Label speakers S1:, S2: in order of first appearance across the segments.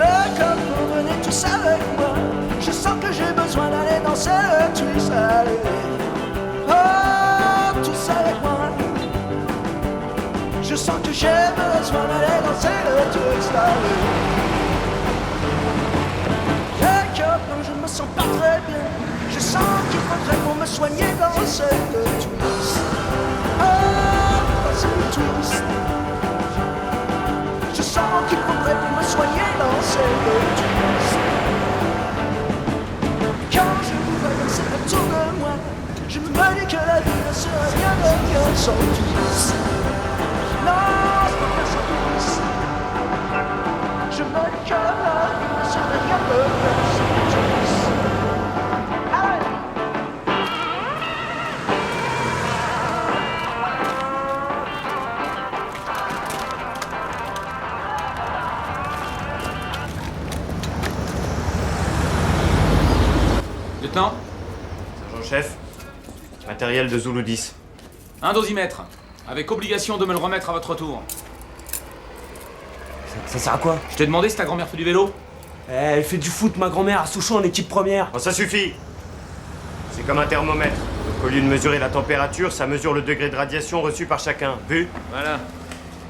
S1: Le copain, venez tous avec moi. Je sens que j'ai besoin d'aller danser le twist. Allez, oh, tous avec moi. Je sens que j'ai besoin d'aller danser le twist. Allez, le copain, je me sens pas très bien. Je sens qu'il faudrait pour me soigner danser le twist. Oh, danser le twist. Je sens qu'il faudrait pour me soigner danser le twist. Quand je vous vois danser autour de moi, je me dis que la vie ne sera rien de mieux sans twist. Non, c'est pas sans twist. Je me dis que la vie ne sera rien de mieux sans twist. Allez!
S2: Lieutenant,
S3: Sergent-chef, matériel de Zulu 10.
S2: un dosimètre, avec obligation de me le remettre à votre retour.
S4: Ça sert à quoi?
S2: Je t'ai demandé si ta grand-mère fait du vélo.
S4: Elle fait du foot, ma grand-mère, à Sochaux en équipe première.
S3: Oh, ça suffit. C'est comme un thermomètre. Donc, au lieu de mesurer la température, ça mesure le degré de radiation reçu par chacun. Vu?
S2: Voilà.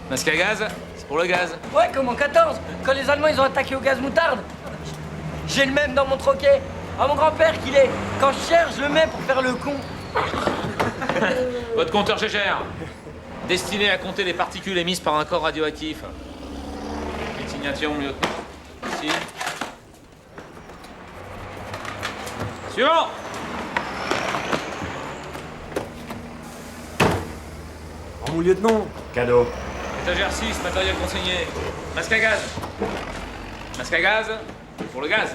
S2: Masque à gaz, c'est pour le gaz.
S5: Ouais, comme en 14, quand les Allemands ils ont attaqué au gaz moutarde. J'ai le même dans mon troquet. À mon grand-père qu'il est. Quand je cherche, je le mets pour faire le con.
S2: Votre compteur Gégère, destiné à compter les particules émises par un corps radioactif. Une signature, mon lieutenant. Ici. Suivant.
S4: Oh, mon lieutenant.
S3: Cadeau.
S2: Étagère 6, matériel consigné. Masque à gaz. Masque à gaz, pour le gaz.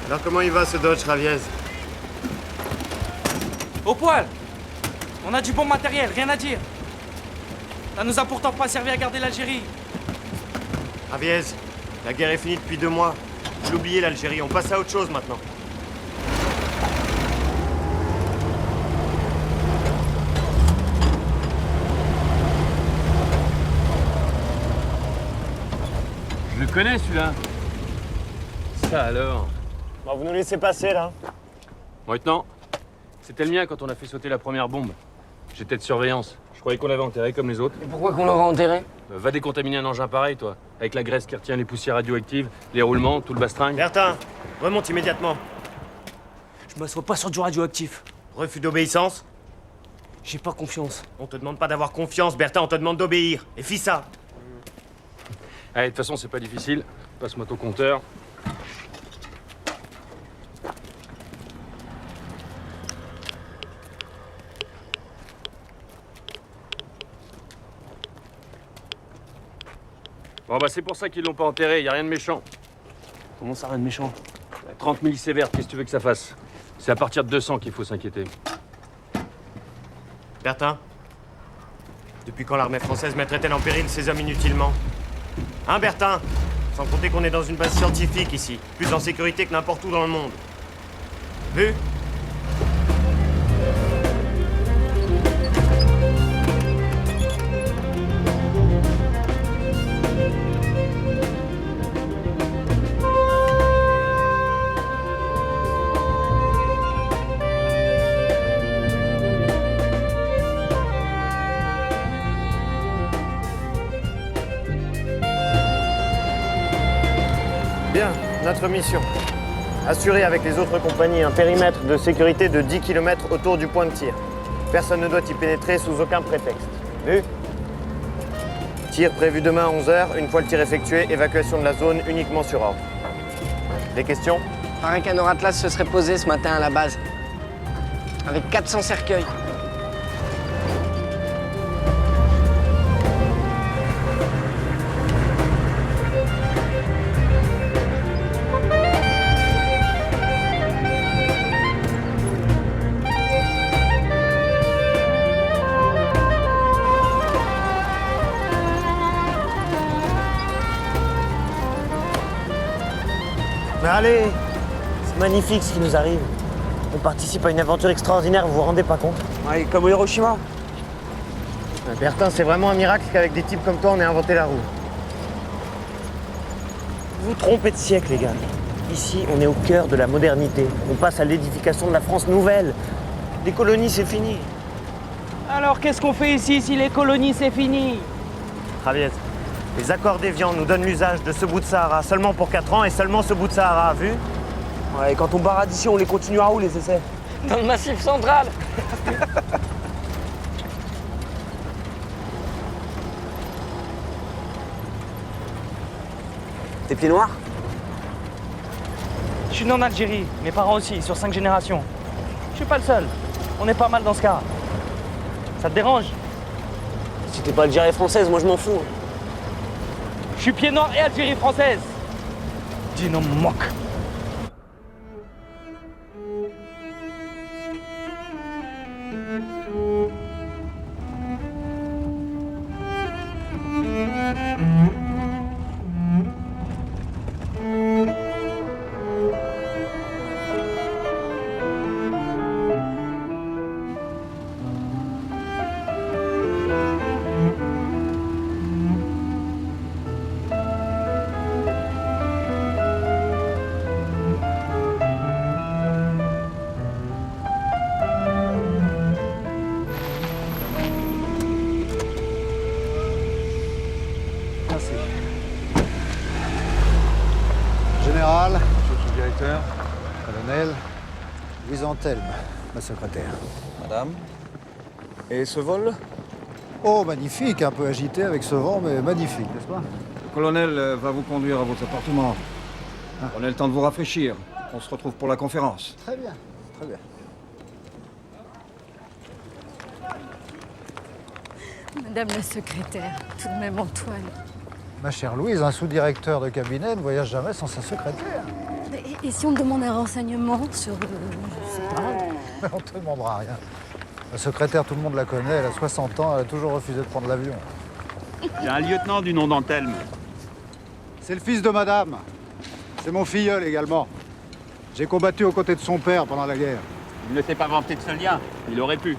S3: Alors comment il va ce Dodge Raviez?
S6: Au poil. On a du bon matériel, rien à dire. Ça nous a pourtant pas servi à garder l'Algérie.
S3: Raviez, la guerre est finie depuis 2 mois. J'ai oublié l'Algérie, on passe à autre chose maintenant.
S7: Je le connais celui-là. Ça alors.
S3: Bon, vous nous laissez passer là.
S7: Bon, lieutenant, c'était le mien quand on a fait sauter la première bombe. J'étais de surveillance. Je croyais qu'on l'avait enterré comme les autres.
S5: Et pourquoi qu'on l'aurait enterré?
S7: Va décontaminer un engin pareil, toi. Avec la graisse qui retient les poussières radioactives, les roulements, tout le bastringue.
S3: Bertin, remonte immédiatement.
S4: Je m'assois pas sur du radioactif.
S3: Refus d'obéissance?
S4: J'ai pas confiance.
S3: On te demande pas d'avoir confiance, Bertin, on te demande d'obéir. Et fis ça.
S7: Allez, de toute façon, c'est pas difficile. Passe-moi ton compteur. Bon, bah, c'est pour ça qu'ils l'ont pas enterré, y a rien de méchant.
S4: Comment ça, rien de méchant?
S7: 30 000 sévères, qu'est-ce que tu veux que ça fasse? C'est à partir de 200 qu'il faut s'inquiéter.
S3: Bertin, depuis quand l'armée française mettrait-elle en péril ses hommes inutilement? Hein, Bertin? Sans compter qu'on est dans une base scientifique ici, plus en sécurité que n'importe où dans le monde. Vu? Bien, notre mission. Assurer avec les autres compagnies un périmètre de sécurité de 10 km autour du point de tir. Personne ne doit y pénétrer sous aucun prétexte. Vu? Tir prévu demain à 11h. Une fois le tir effectué, évacuation de la zone uniquement sur ordre. Des questions?
S5: Paraît qu'un Atlas se serait posé ce matin à la base. Avec 400 cercueils.
S8: Mais allez, c'est magnifique ce qui nous arrive. On participe à une aventure extraordinaire, vous vous rendez pas compte?
S4: Ouais, comme au Hiroshima.
S8: Bertin, c'est vraiment un miracle qu'avec des types comme toi, on ait inventé la roue. Vous vous trompez de siècle, les gars. Ici, on est au cœur de la modernité. On passe à l'édification de la France nouvelle. Les colonies, c'est fini.
S6: Alors qu'est-ce qu'on fait ici si les colonies c'est fini?
S3: Javier, les accords d'Évian nous donnent l'usage de ce bout de Sahara seulement pour 4 ans et seulement ce bout de Sahara, vu?
S4: Ouais, et quand on barra d'ici, on les continuera où les essais?
S5: Dans le massif central.
S4: Tes pieds noirs?
S6: Je suis né en Algérie, mes parents aussi, sur 5 générations. Je suis pas le seul. On est pas mal dans ce cas. Ça te dérange?
S4: Si t'es pas Algérie française, moi je m'en fous.
S6: Je suis pied noir et Algérie française. Dis non, moque.
S9: Général, monsieur le sous-directeur, colonel, Louise Anthelme, ma secrétaire.
S10: Madame. Et ce vol?
S9: Oh, magnifique, un peu agité avec ce vent, mais magnifique, n'est-ce pas?
S10: Le colonel va vous conduire à votre appartement. Prenez le temps de vous rafraîchir. On se retrouve pour la conférence.
S9: Très bien, très bien.
S11: Madame la secrétaire, tout de même Antoine.
S9: Ma chère Louise, un sous-directeur de cabinet ne voyage jamais sans sa secrétaire.
S11: Et si on me demande un renseignement sur... je sais pas...
S9: Mais on te demandera rien. La secrétaire, tout le monde la connaît, elle a 60 ans, elle a toujours refusé de prendre l'avion.
S7: Il y a un lieutenant du nom d'Anthelme.
S9: C'est le fils de madame. C'est mon filleul également. J'ai combattu aux côtés de son père pendant la guerre.
S7: Il ne s'est pas vanté de ce lien. Il aurait pu.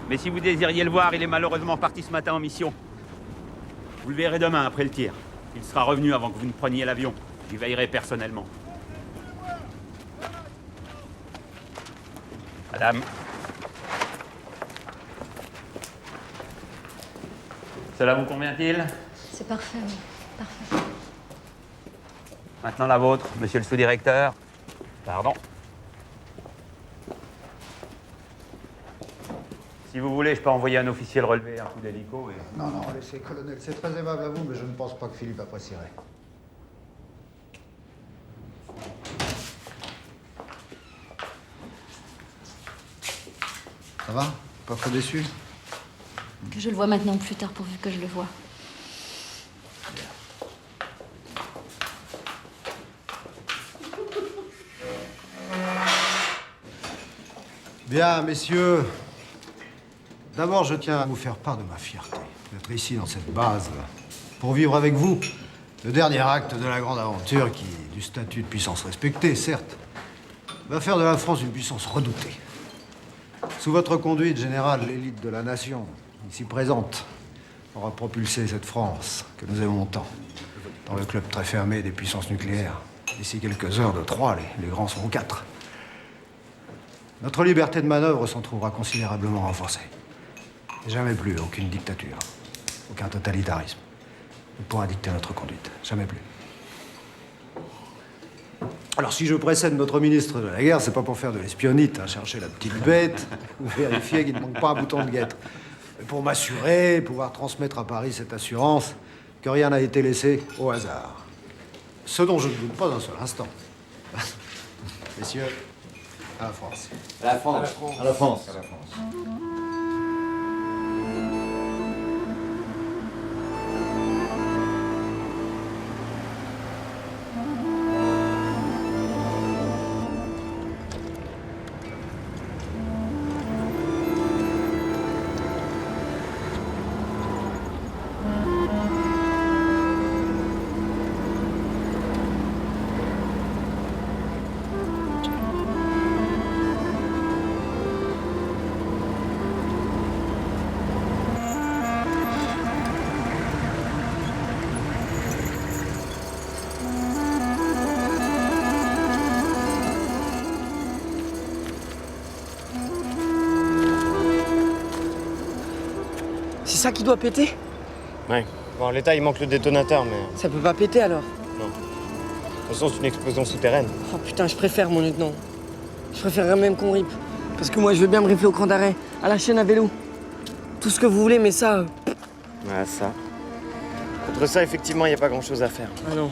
S7: Mais si vous désiriez le voir, il est malheureusement parti ce matin en mission. Vous le verrez demain après le tir. Il sera revenu avant que vous ne preniez l'avion. J'y veillerai personnellement. Madame. Cela vous convient-il?
S11: C'est parfait, oui. Parfait.
S7: Maintenant la vôtre, monsieur le sous-directeur. Pardon. Si vous voulez, je peux envoyer un officier le relever un coup d'hélico et...
S9: Non, non, laissez, colonel, c'est très aimable à vous, mais je ne pense pas que Philippe apprécierait. Ça va? Pas trop déçu?
S11: Que je le vois maintenant, plus tard, pourvu que je le vois.
S9: Bien, messieurs. D'abord, je tiens à vous faire part de ma fierté d'être ici, dans cette base, pour vivre avec vous le dernier acte de la grande aventure qui, du statut de puissance respectée, certes, va faire de la France une puissance redoutée. Sous votre conduite, général, l'élite de la nation, ici présente, aura propulsé cette France que nous aimons tant dans le club très fermé des puissances nucléaires. D'ici quelques heures de 3, les grands seront 4. Notre liberté de manœuvre s'en trouvera considérablement renforcée. Et jamais plus aucune dictature, aucun totalitarisme ne pourra dicter notre conduite. Jamais plus. Alors si je précède notre ministre de la guerre, c'est pas pour faire de l'espionnite, hein, chercher la petite bête ou vérifier qu'il ne manque pas un bouton de guêtre. Mais pour m'assurer, pouvoir transmettre à Paris cette assurance que rien n'a été laissé au hasard. Ce dont je ne doute pas un seul instant. Messieurs, à la France.
S10: À la France.
S9: À la France.
S10: À la France.
S5: ça qui doit péter?
S3: Ouais. Bon, en l'état, il manque le détonateur, mais...
S5: Ça peut pas péter alors?
S3: Non. De toute façon, c'est une explosion souterraine.
S5: Oh putain, je préfère mon lieutenant. Je préférerais même qu'on rip. Parce que moi, je veux bien me rifler au cran d'arrêt, à la chaîne à vélo. Tout ce que vous voulez, mais ça...
S3: Ouais, ça. Contre ça, effectivement, il n'y a pas grand-chose à faire.
S5: Ah non.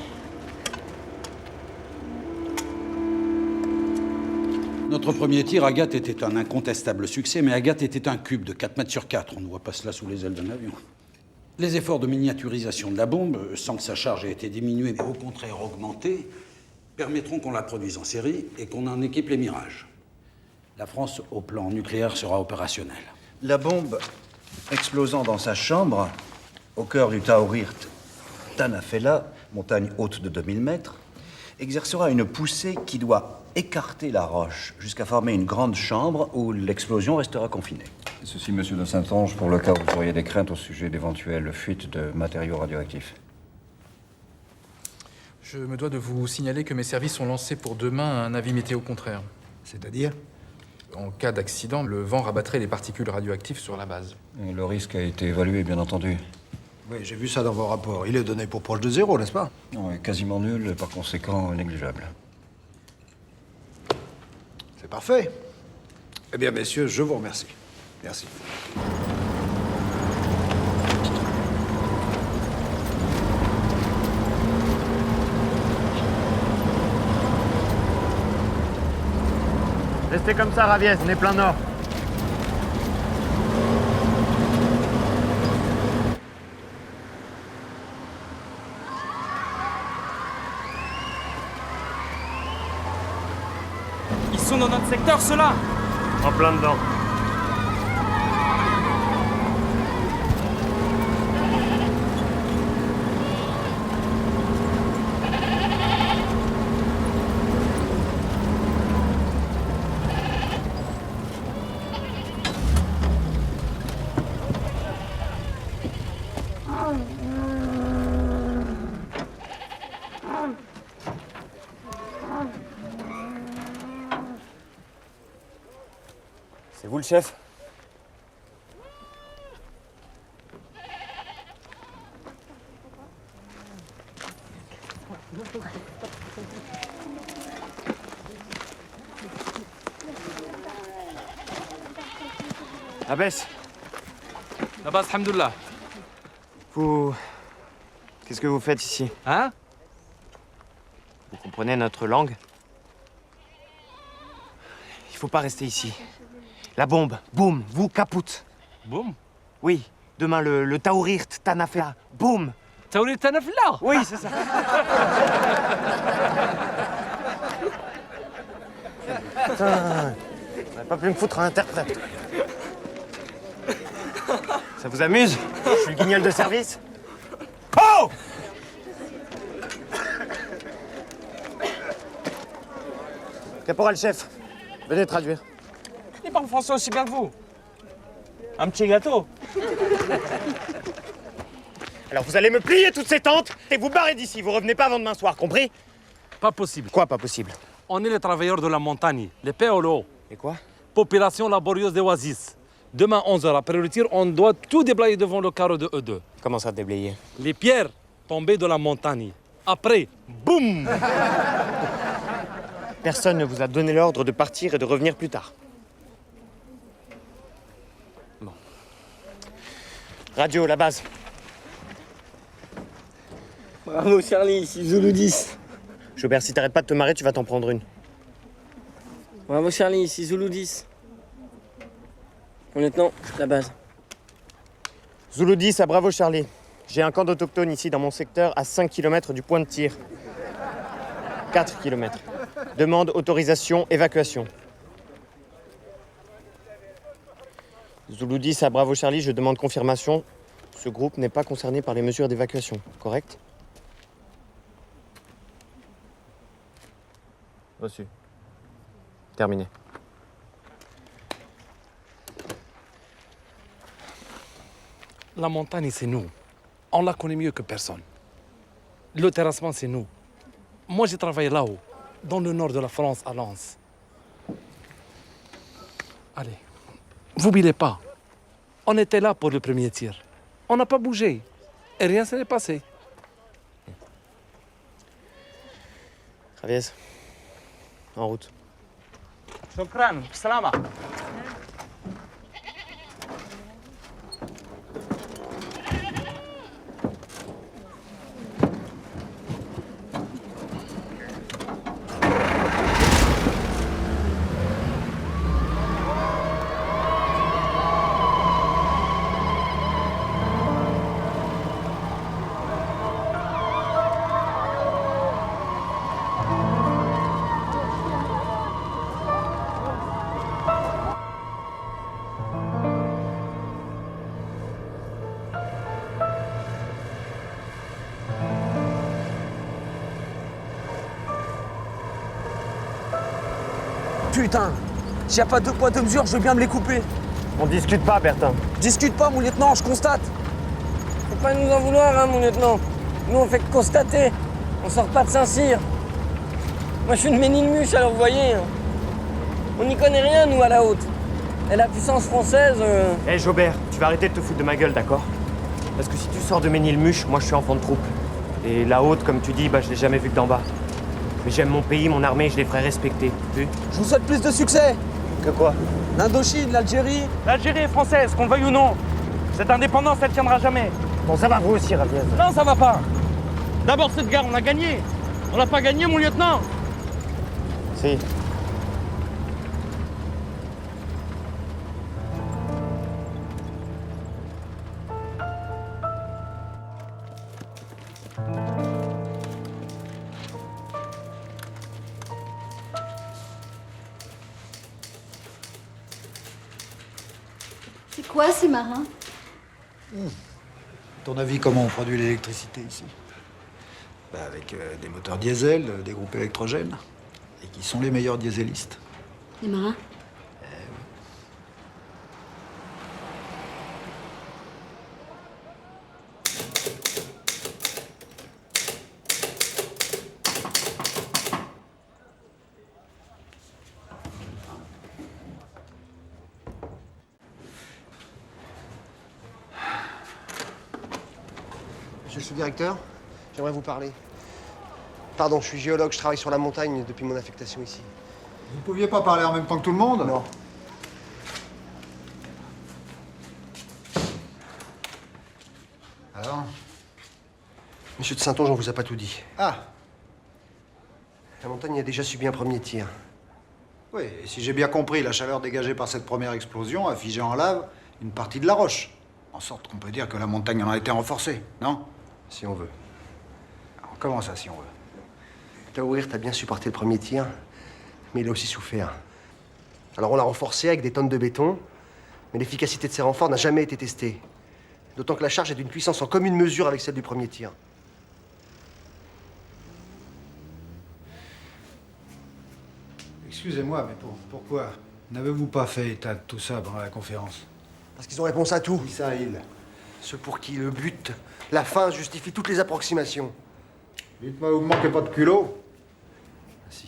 S12: Notre premier tir, Agathe, était un incontestable succès, mais Agathe était un cube de 4 mètres sur 4. On ne voit pas cela sous les ailes d'un avion. Les efforts de miniaturisation de la bombe, sans que sa charge ait été diminuée, mais au contraire augmentée, permettront qu'on la produise en série et qu'on en équipe les mirages. La France, au plan nucléaire, sera opérationnelle.
S10: La bombe explosant dans sa chambre, au cœur du Taourirt Tanafela, montagne haute de 2000 mètres, exercera une poussée qui doit écarter la roche jusqu'à former une grande chambre où l'explosion restera confinée.
S13: Ceci, monsieur de Saint-Onge, pour le cas où vous auriez des craintes au sujet d'éventuelles fuites de matériaux radioactifs.
S14: Je me dois de vous signaler que mes services ont lancé pour demain un avis météo contraire.
S9: C'est-à-dire?
S14: En cas d'accident, le vent rabattrait les particules radioactives sur la base.
S13: Et le risque a été évalué, bien entendu.
S9: Oui, j'ai vu ça dans vos rapports. Il est donné pour proche de zéro, n'est-ce pas?
S13: Non, quasiment nul et par conséquent négligeable.
S9: C'est parfait. Eh bien, messieurs, je vous remercie. Merci.
S3: Restez comme ça, Raviez, on est plein nord.
S6: Ils sont dans notre secteur, ceux-là.
S3: En plein dedans.
S8: C'est vous le chef?
S3: Abbès,
S6: La base, alhamdoulilah.
S3: vous... Qu'est-ce que vous faites ici?
S6: Hein?
S3: Vous comprenez notre langue? Il faut pas rester ici. La bombe, boum, vous capoute.
S6: Boum?
S3: Oui, demain le Taourirt Tanafela, boum.
S6: Taourirt Tanafela?
S3: Oui, c'est ça. Putain, on n'a pas pu me foutre un interprète. Ça vous amuse? Je suis le guignol de service. Oh! Caporal chef, venez traduire.
S6: Il parle français aussi bien que vous. Un petit gâteau.
S3: Alors vous allez me plier toutes ces tentes et vous barrez d'ici. Vous revenez pas avant demain soir, compris?
S6: Pas possible.
S3: Quoi pas possible?
S6: On est les travailleurs de la montagne, les POLO.
S3: Et quoi?
S6: Population laborieuse des Oasis. Demain, 11h, après le tir, on doit tout déblayer devant le carreau de E2.
S3: Comment ça déblayer?
S6: Les pierres tombées de la montagne. Après, boum!
S3: Personne ne vous a donné l'ordre de partir et de revenir plus tard. Bon. Radio, la base.
S5: Bravo Charlie, ici Zulu 10.
S3: Jobert, si t'arrêtes pas de te marrer, tu vas t'en prendre une.
S5: Bravo Charlie, ici Zulu 10. Mon lieutenant, la base.
S3: Zulu 10 à Bravo Charlie. J'ai un camp d'autochtones ici dans mon secteur à 5 km du point de tir. 4 km. Demande autorisation, évacuation. Zulu 10 à Bravo Charlie, je demande confirmation. Ce groupe n'est pas concerné par les mesures d'évacuation, correct? Reçu. Terminé.
S6: La montagne, c'est nous. On la connaît mieux que personne. Le terrassement, c'est nous. Moi, j'ai travaillé là-haut, dans le nord de la France, à Lens. Allez, n'oubliez pas, on était là pour le premier tir. On n'a pas bougé. Et rien ne s'est passé.
S3: Javier, en route.
S4: Shukran, salama. Putain, s'il n'y a pas deux poids, deux mesures, je veux bien me les couper.
S3: On discute pas, Bertin.
S4: Discute pas, mon lieutenant, je constate.
S5: Faut pas nous en vouloir, hein, mon lieutenant. Nous, on fait que constater. On sort pas de Saint-Cyr. Moi, je suis une Ménilmuche, alors vous voyez. Hein. On n'y connaît rien, nous, à la haute. Et la puissance française...
S3: Hé, Jobert, tu vas arrêter de te foutre de ma gueule, d'accord? Parce que si tu sors de Ménilmuche, moi, je suis enfant de troupe. Et la haute, comme tu dis, bah, je l'ai jamais vu que d'en bas. Mais j'aime mon pays, mon armée, je les ferai respecter. Vu?
S4: Je vous souhaite plus de succès.
S3: Que quoi?
S4: L'Indochine, l'Algérie.
S6: L'Algérie est française, qu'on le veuille ou non. Cette indépendance, elle tiendra jamais.
S3: Bon, ça va vous aussi, Javier.
S6: Non, ça va pas. D'abord, cette guerre, on l'a gagnée. On l'a pas gagnée, mon lieutenant.
S3: Si.
S11: C'est quoi ces marins?
S9: À ton avis, comment on produit l'électricité ici? Bah, avec des moteurs diesel, des groupes électrogènes. Et qui sont les meilleurs dieselistes?
S11: Les marins?
S15: Monsieur le sous-directeur, j'aimerais vous parler. Pardon, je suis géologue, je travaille sur la montagne depuis mon affectation ici.
S9: Vous ne pouviez pas parler en même temps que tout le monde?
S15: Non.
S9: Alors?
S15: Monsieur de Saintonge, on vous a pas tout dit.
S9: Ah!
S15: La montagne a déjà subi un premier tir.
S9: Oui, et si j'ai bien compris, la chaleur dégagée par cette première explosion a figé en lave une partie de la roche. En sorte qu'on peut dire que la montagne en a été renforcée, non?
S15: Si on veut.
S9: Alors, comment ça, si on veut?
S15: Taouirt a bien supporté le premier tir, mais il a aussi souffert. Alors on l'a renforcé avec des tonnes de béton, mais l'efficacité de ces renforts n'a jamais été testée. D'autant que la charge est d'une puissance en commune mesure avec celle du premier tir.
S9: Excusez-moi, mais pourquoi n'avez-vous pas fait état de tout ça pendant la conférence?
S15: Parce qu'ils ont réponse à tout.
S9: Qui ça, ils?
S15: Ceux pour qui le but, la fin justifie toutes les approximations.
S9: Dites-moi, vous ne manquez pas de culot?
S15: Si.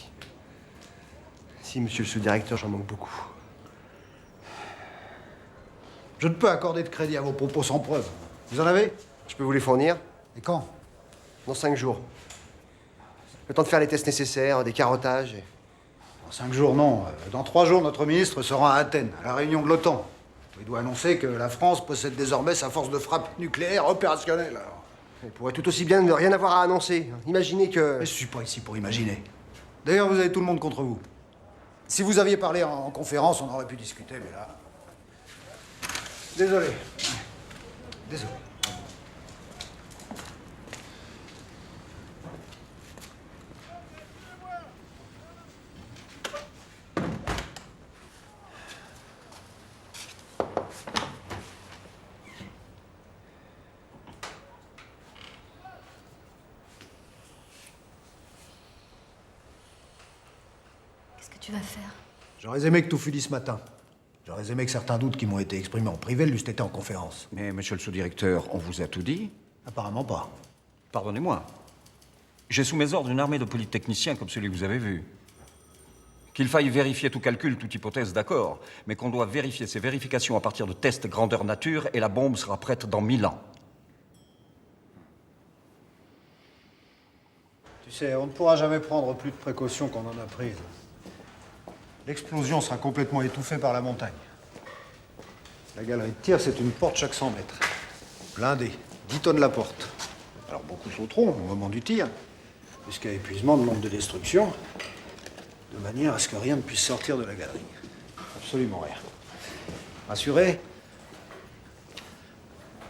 S15: Si, monsieur le sous-directeur, j'en manque beaucoup.
S9: Je ne peux accorder de crédit à vos propos sans preuve. Vous en avez?
S15: Je peux vous les fournir.
S9: Et quand?
S15: Dans 5 jours. Le temps de faire les tests nécessaires, des carottages et...
S9: Dans 5 jours, non. Dans 3 jours, notre ministre se rend à Athènes, à la réunion de l'OTAN. Il doit annoncer que la France possède désormais sa force de frappe nucléaire opérationnelle. Alors.
S15: Il pourrait tout aussi bien ne rien avoir à annoncer. Imaginez que...
S9: Mais je suis pas ici pour imaginer. D'ailleurs, vous avez tout le monde contre vous. Si vous aviez parlé en conférence, on aurait pu discuter, mais là... Désolé. Désolé.
S11: Qu'est-ce que tu vas faire?
S9: J'aurais aimé que tout fût dit ce matin. J'aurais aimé que certains doutes qui m'ont été exprimés en privé l'eussent été en conférence.
S13: Mais, monsieur le sous-directeur, on vous a tout dit?
S9: Apparemment pas.
S13: Pardonnez-moi. J'ai sous mes ordres une armée de polytechniciens comme celui que vous avez vu. Qu'il faille vérifier tout calcul, toute hypothèse, d'accord, mais qu'on doit vérifier ces vérifications à partir de tests grandeur nature et la bombe sera prête dans 1000 ans.
S9: Tu sais, on ne pourra jamais prendre plus de précautions qu'on en a prises. L'explosion sera complètement étouffée par la montagne. La galerie de tir, c'est une porte chaque 100 mètres. Blindée, 10 tonnes la porte. Alors beaucoup sauteront au moment du tir, jusqu'à épuisement de l'onde de destruction, de manière à ce que rien ne puisse sortir de la galerie. Absolument rien. Rassuré?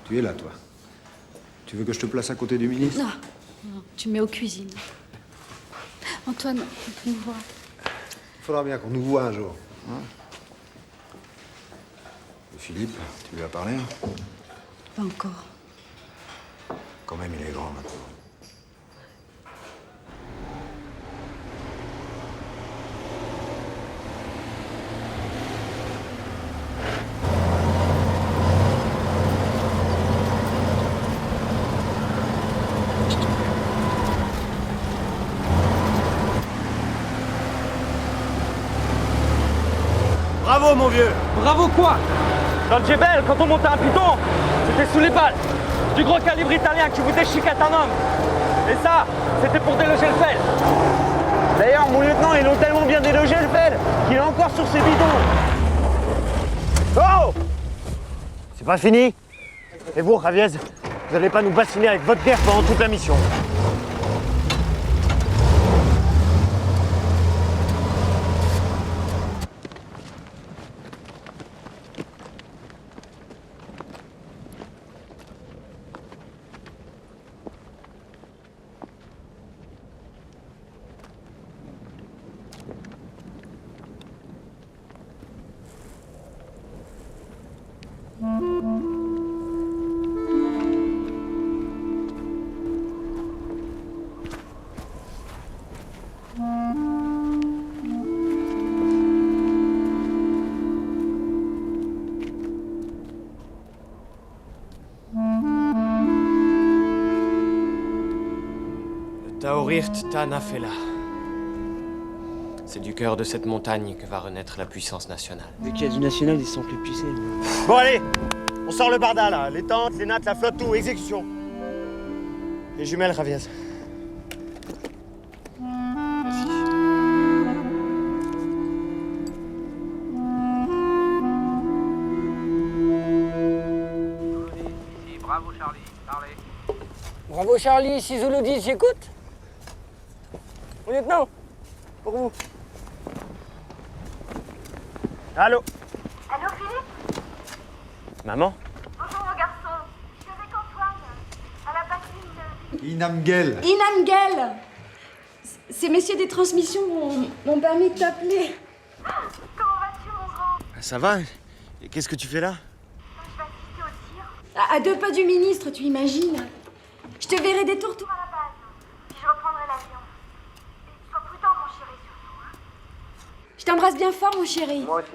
S9: Tu es là, toi. Tu veux que je te place à côté du ministre?
S11: Non, non, tu me mets aux cuisines. Antoine, on nous voit.
S9: Il faudra bien qu'on nous voit un jour. Hein? Et Philippe, tu lui as parlé?
S11: Pas encore.
S9: Quand même, il est grand maintenant.
S3: Bravo, mon vieux!
S4: Bravo quoi? Dans le Djebel, quand on montait un piton, c'était sous les balles. Du gros calibre italien qui vous déchiquette un homme. Et ça, c'était pour déloger le fel.
S3: D'ailleurs, mon lieutenant, ils l'ont tellement bien délogé, le fel, qu'il est encore sur ses bidons. Oh! C'est pas fini? Et vous, Javiez, vous allez pas nous bassiner avec votre guerre pendant toute la mission.
S8: Taourirt Tanafela. C'est du cœur de cette montagne que va renaître la puissance nationale.
S5: Dès qu'il y a du national, ils sont plus puissés.
S3: Bon, allez! On sort le barda, là. Les tentes, les nattes, la flotte, tout. Exécution. Les jumelles, Javiez.
S5: Bravo Charlie, parlez. Bravo Charlie, si Zulu 10, j'écoute. Mon lieutenant, pour vous.
S3: Allô?
S16: Allô Philippe?
S3: Maman?
S16: Bonjour mon garçon, je suis avec Antoine, à la bassine de...
S9: Inamgel.
S11: Inamgel! Ces messieurs des transmissions m'ont permis de t'appeler.
S16: Comment vas-tu mon grand?
S3: Ça va? Et qu'est-ce que tu fais là?
S16: Je vais assister au tir.
S11: À 2 pas du ministre, tu imagines? Je te verrai des tours.
S16: À la base, puis je reprendrai l'avion. Et sois prudent mon chéri surtout. Hein.
S11: Je t'embrasse bien fort, mon chéri.
S3: Moi aussi.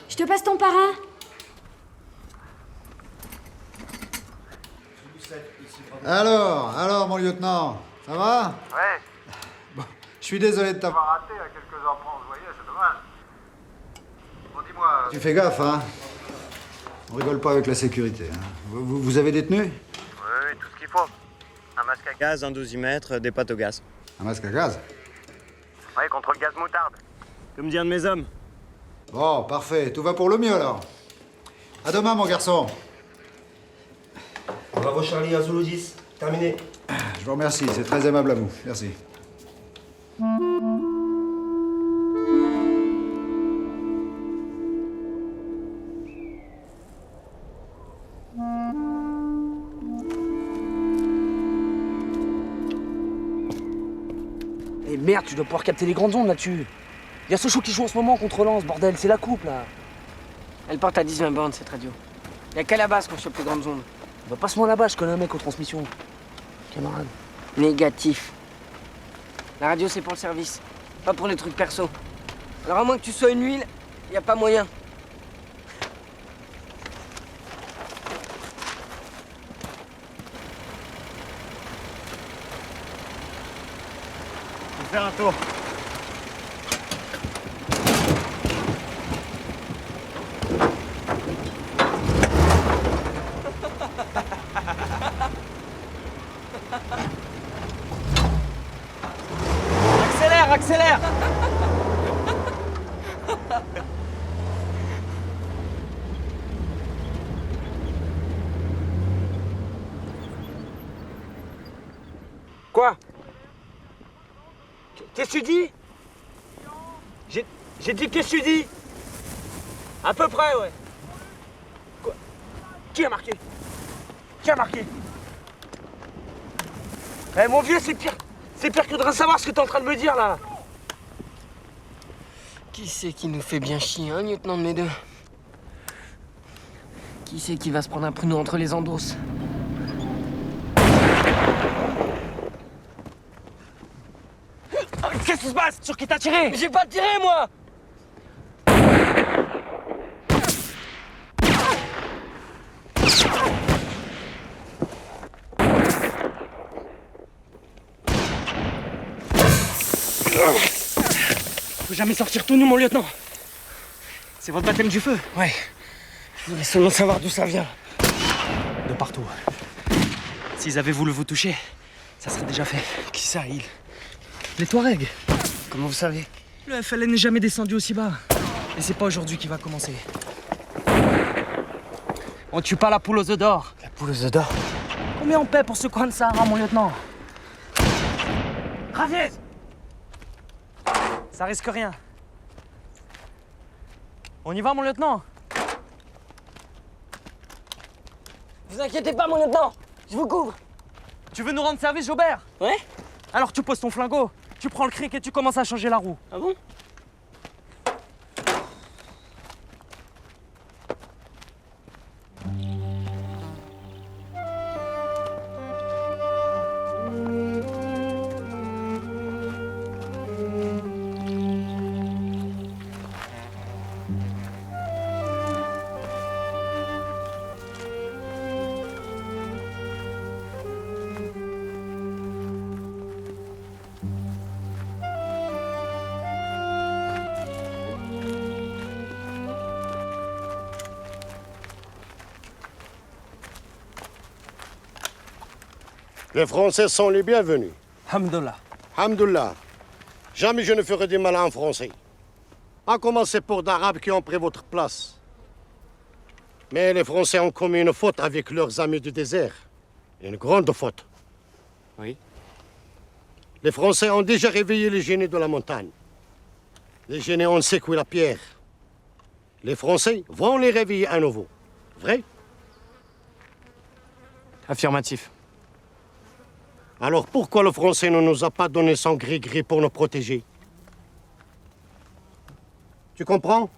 S11: Je te passe ton parrain.
S9: Alors, mon lieutenant, ça va?
S17: Ouais.
S9: Bon, je suis désolé de
S17: On
S9: t'avoir...
S17: va rater à quelques emprunts, vous voyez, c'est dommage. Bon, dis-moi...
S9: Tu fais gaffe, hein? On rigole pas avec la sécurité, hein. Vous avez des tenues?
S17: Oui, tout ce qu'il faut. Un masque à
S3: Gaz, un dosimètre, des pâtes au gaz.
S9: Un masque à gaz?
S17: Ouais, contre le gaz moutarde.
S3: Comme dit un de mes hommes.
S9: Bon, parfait. Tout va pour le mieux, alors. À demain, mon garçon.
S15: Bravo Charlie, à Zulu 10. Terminé.
S9: Je vous remercie, c'est très aimable à vous. Merci.
S4: Eh merde, tu dois pouvoir capter les grandes ondes là-dessus. Il y a Sochaux qui joue en ce moment contre Lens, bordel, c'est la coupe là.
S5: Elle porte à 10-20 bandes cette radio. Y a qu'à la base qu'on chope les grandes ondes.
S4: Bah passe-moi là-bas, je connais un mec aux transmissions. Camarade.
S5: Négatif. La radio c'est pour le service, pas pour les trucs perso. Alors à moins que tu sois une huile, y a pas moyen.
S3: On va faire un tour.
S4: accélère. Quoi? Qu'est-ce que tu dis? J'ai dit qu'est-ce que tu dis? À peu près, ouais. Quoi? Qui a marqué? Qui a marqué? Eh mon vieux, c'est pire que de rien savoir ce que t'es en train de me dire là.
S5: Qui c'est qui nous fait bien chier, hein, lieutenant de mes deux? Qui c'est qui va se prendre un pruneau entre les endos?
S4: Qu'est-ce qui se passe? Sur qui t'as tiré?
S5: J'ai pas tiré, moi!
S4: Faut jamais sortir tout nu, mon lieutenant. C'est votre baptême du feu.
S5: Ouais. Je voudrais seulement savoir d'où ça vient.
S4: De partout. S'ils avaient voulu vous toucher, ça serait déjà fait.
S5: Qui ça, il?
S4: Les Touaregs.
S5: Comment vous savez?
S4: Le FLN n'est jamais descendu aussi bas. Et c'est pas aujourd'hui qu'il va commencer. On tue pas la poule aux œufs d'or.
S5: La poule aux œufs d'or?
S4: Combien on paie pour ce coin de Sahara, mon lieutenant? Raviez! Ça risque rien. On y va, mon lieutenant?
S5: Vous inquiétez pas, mon lieutenant. Je vous couvre.
S4: Tu veux nous rendre service, Jobert?
S5: Ouais?
S4: Alors tu poses ton flingot, tu prends le cric et tu commences à changer la roue.
S5: Ah bon?
S18: Les Français sont les bienvenus.
S4: Hamdullah.
S18: Hamdullah. Jamais je ne ferai du mal à un Français. À commencer pour d'Arabes qui ont pris votre place. Mais les Français ont commis une faute avec leurs amis du désert. Une grande faute.
S3: Oui.
S18: Les Français ont déjà réveillé les génies de la montagne. Les génies ont secoué la pierre. Les Français vont les réveiller à nouveau. Vrai?
S3: Affirmatif.
S18: Alors pourquoi le Français ne nous a pas donné son gris-gris pour nous protéger? Tu comprends?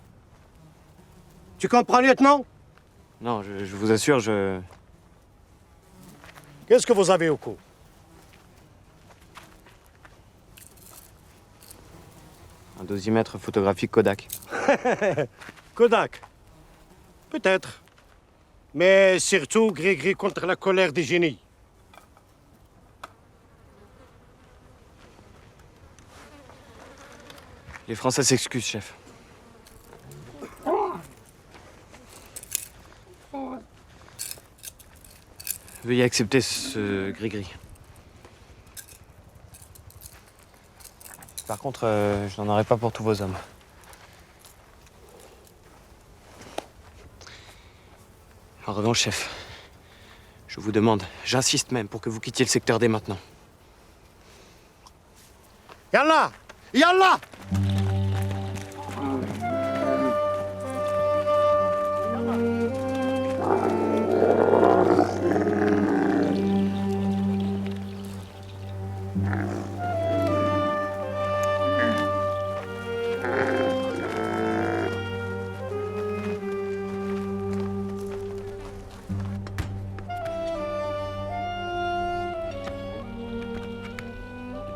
S18: Tu comprends, lieutenant?
S3: Non, je vous assure, je...
S18: Qu'est-ce que vous avez au cou?
S3: Un dosimètre photographique Kodak.
S18: Kodak. Peut-être. Mais surtout gris-gris contre la colère des génies.
S3: Les Français s'excusent, chef. Veuillez accepter ce gris-gris. Par contre, je n'en aurai pas pour tous vos hommes. En revanche, chef, je vous demande, j'insiste même pour que vous quittiez le secteur dès maintenant.
S18: Yallah! Yallah!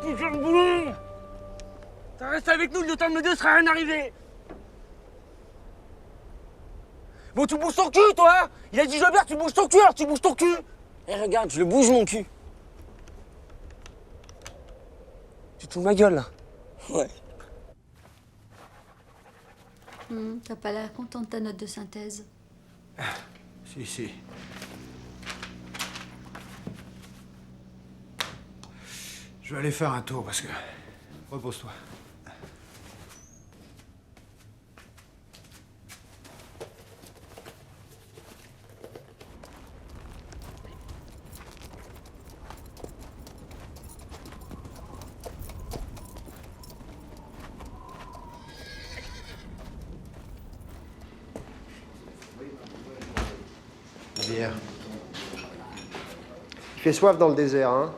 S5: Faut faire le boulot. Ça reste avec nous, le lieutenant de mes deux sera rien arrivé. Bon, tu bouges ton cul, toi. Il a dit Jobert, tu bouges ton cul, alors tu bouges ton cul. Et regarde, je le bouge mon cul. Tu te fous de ma gueule, là? Ouais.
S11: T'as pas l'air content de ta note de synthèse.
S9: Si, si. Je vais aller faire un tour parce que... Repose-toi. Pierre.
S15: Il fait soif dans le désert, hein?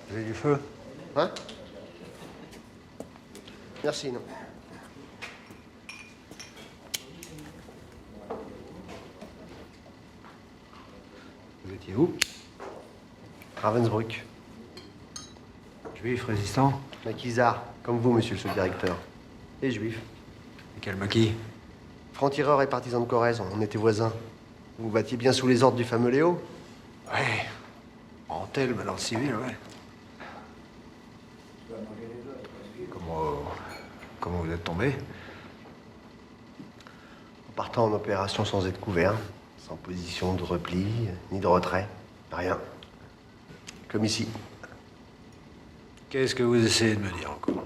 S9: Vous avez du feu?
S15: Hein? Merci, non.
S9: Vous étiez où?
S15: Ravensbrück.
S9: Juif, résistant?
S15: Maquisard, comme vous, monsieur le sous-directeur. Et juif.
S9: Et quel maquis?
S15: Franc-tireur et partisan de Corrèze, on était voisins. Vous vous battiez bien sous les ordres du fameux Léo?
S9: Ouais. En tel, mais dans le civil, ouais. Comment vous êtes tombé?
S15: En partant en opération sans être couvert, sans position de repli, ni de retrait, rien. Comme ici.
S9: Qu'est-ce que vous essayez de me dire encore?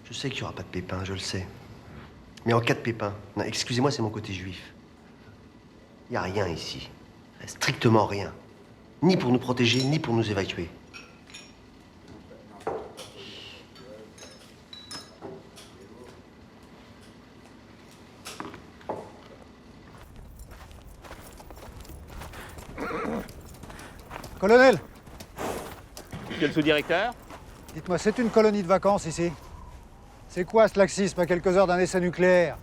S15: Je sais qu'il n'y aura pas de pépin, je le sais. Mais en cas de pépin, non, excusez-moi, c'est mon côté juif. Il n'y a rien ici. Strictement rien. Ni pour nous protéger, ni pour nous évacuer.
S19: Colonel,
S7: Monsieur le sous-directeur?
S19: dites-moi, c'est une colonie de vacances ici? C'est quoi ce laxisme à quelques heures d'un essai nucléaire?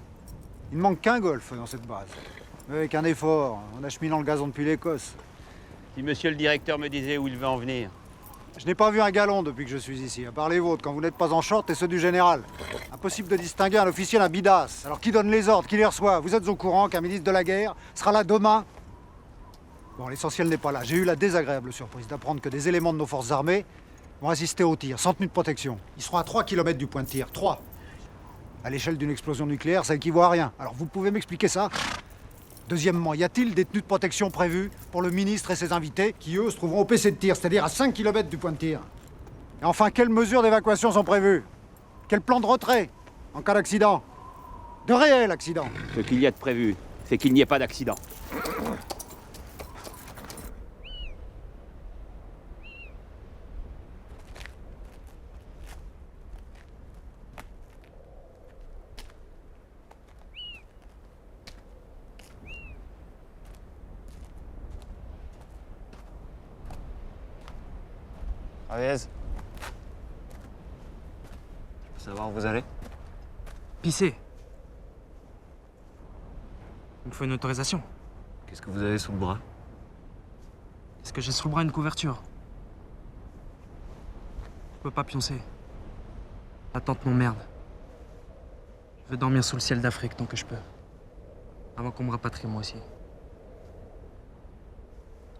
S19: Il ne manque qu'un golf dans cette base. Mais avec un effort, en acheminant le gazon depuis l'Écosse.
S7: Si monsieur le directeur me disait où il veut en venir.
S19: Je n'ai pas vu un galon depuis que je suis ici, à part les vôtres, quand vous n'êtes pas en short et ceux du général. Impossible de distinguer un officier d'un bidasse. Alors qui donne les ordres, qui les reçoit? Vous êtes au courant qu'un ministre de la guerre sera là demain? Bon, l'essentiel n'est pas là. J'ai eu la désagréable surprise d'apprendre que des éléments de nos forces armées vont assister au tir, sans tenue de protection. Ils seront à 3 km du point de tir. 3. À l'échelle d'une explosion nucléaire, ça équivaut à rien. Alors vous pouvez m'expliquer ça? Deuxièmement, y a-t-il des tenues de protection prévues pour le ministre et ses invités qui, eux, se trouveront au PC de tir, c'est-à-dire à 5 km du point de tir? Et enfin, quelles mesures d'évacuation sont prévues? Quel plan de retrait en cas d'accident? De réel accident?
S7: Ce qu'il y a de prévu, c'est qu'il n'y ait pas d'accident.
S3: Raviez. Je peux savoir où vous allez?
S20: Pisser. Il me faut une autorisation.
S3: Qu'est-ce que vous avez sous le bras?
S20: Est-ce que j'ai sous le bras une couverture? Je peux pas pioncer. La tente m'emmerde. Je veux dormir sous le ciel d'Afrique tant que je peux. Avant qu'on me rapatrie moi aussi.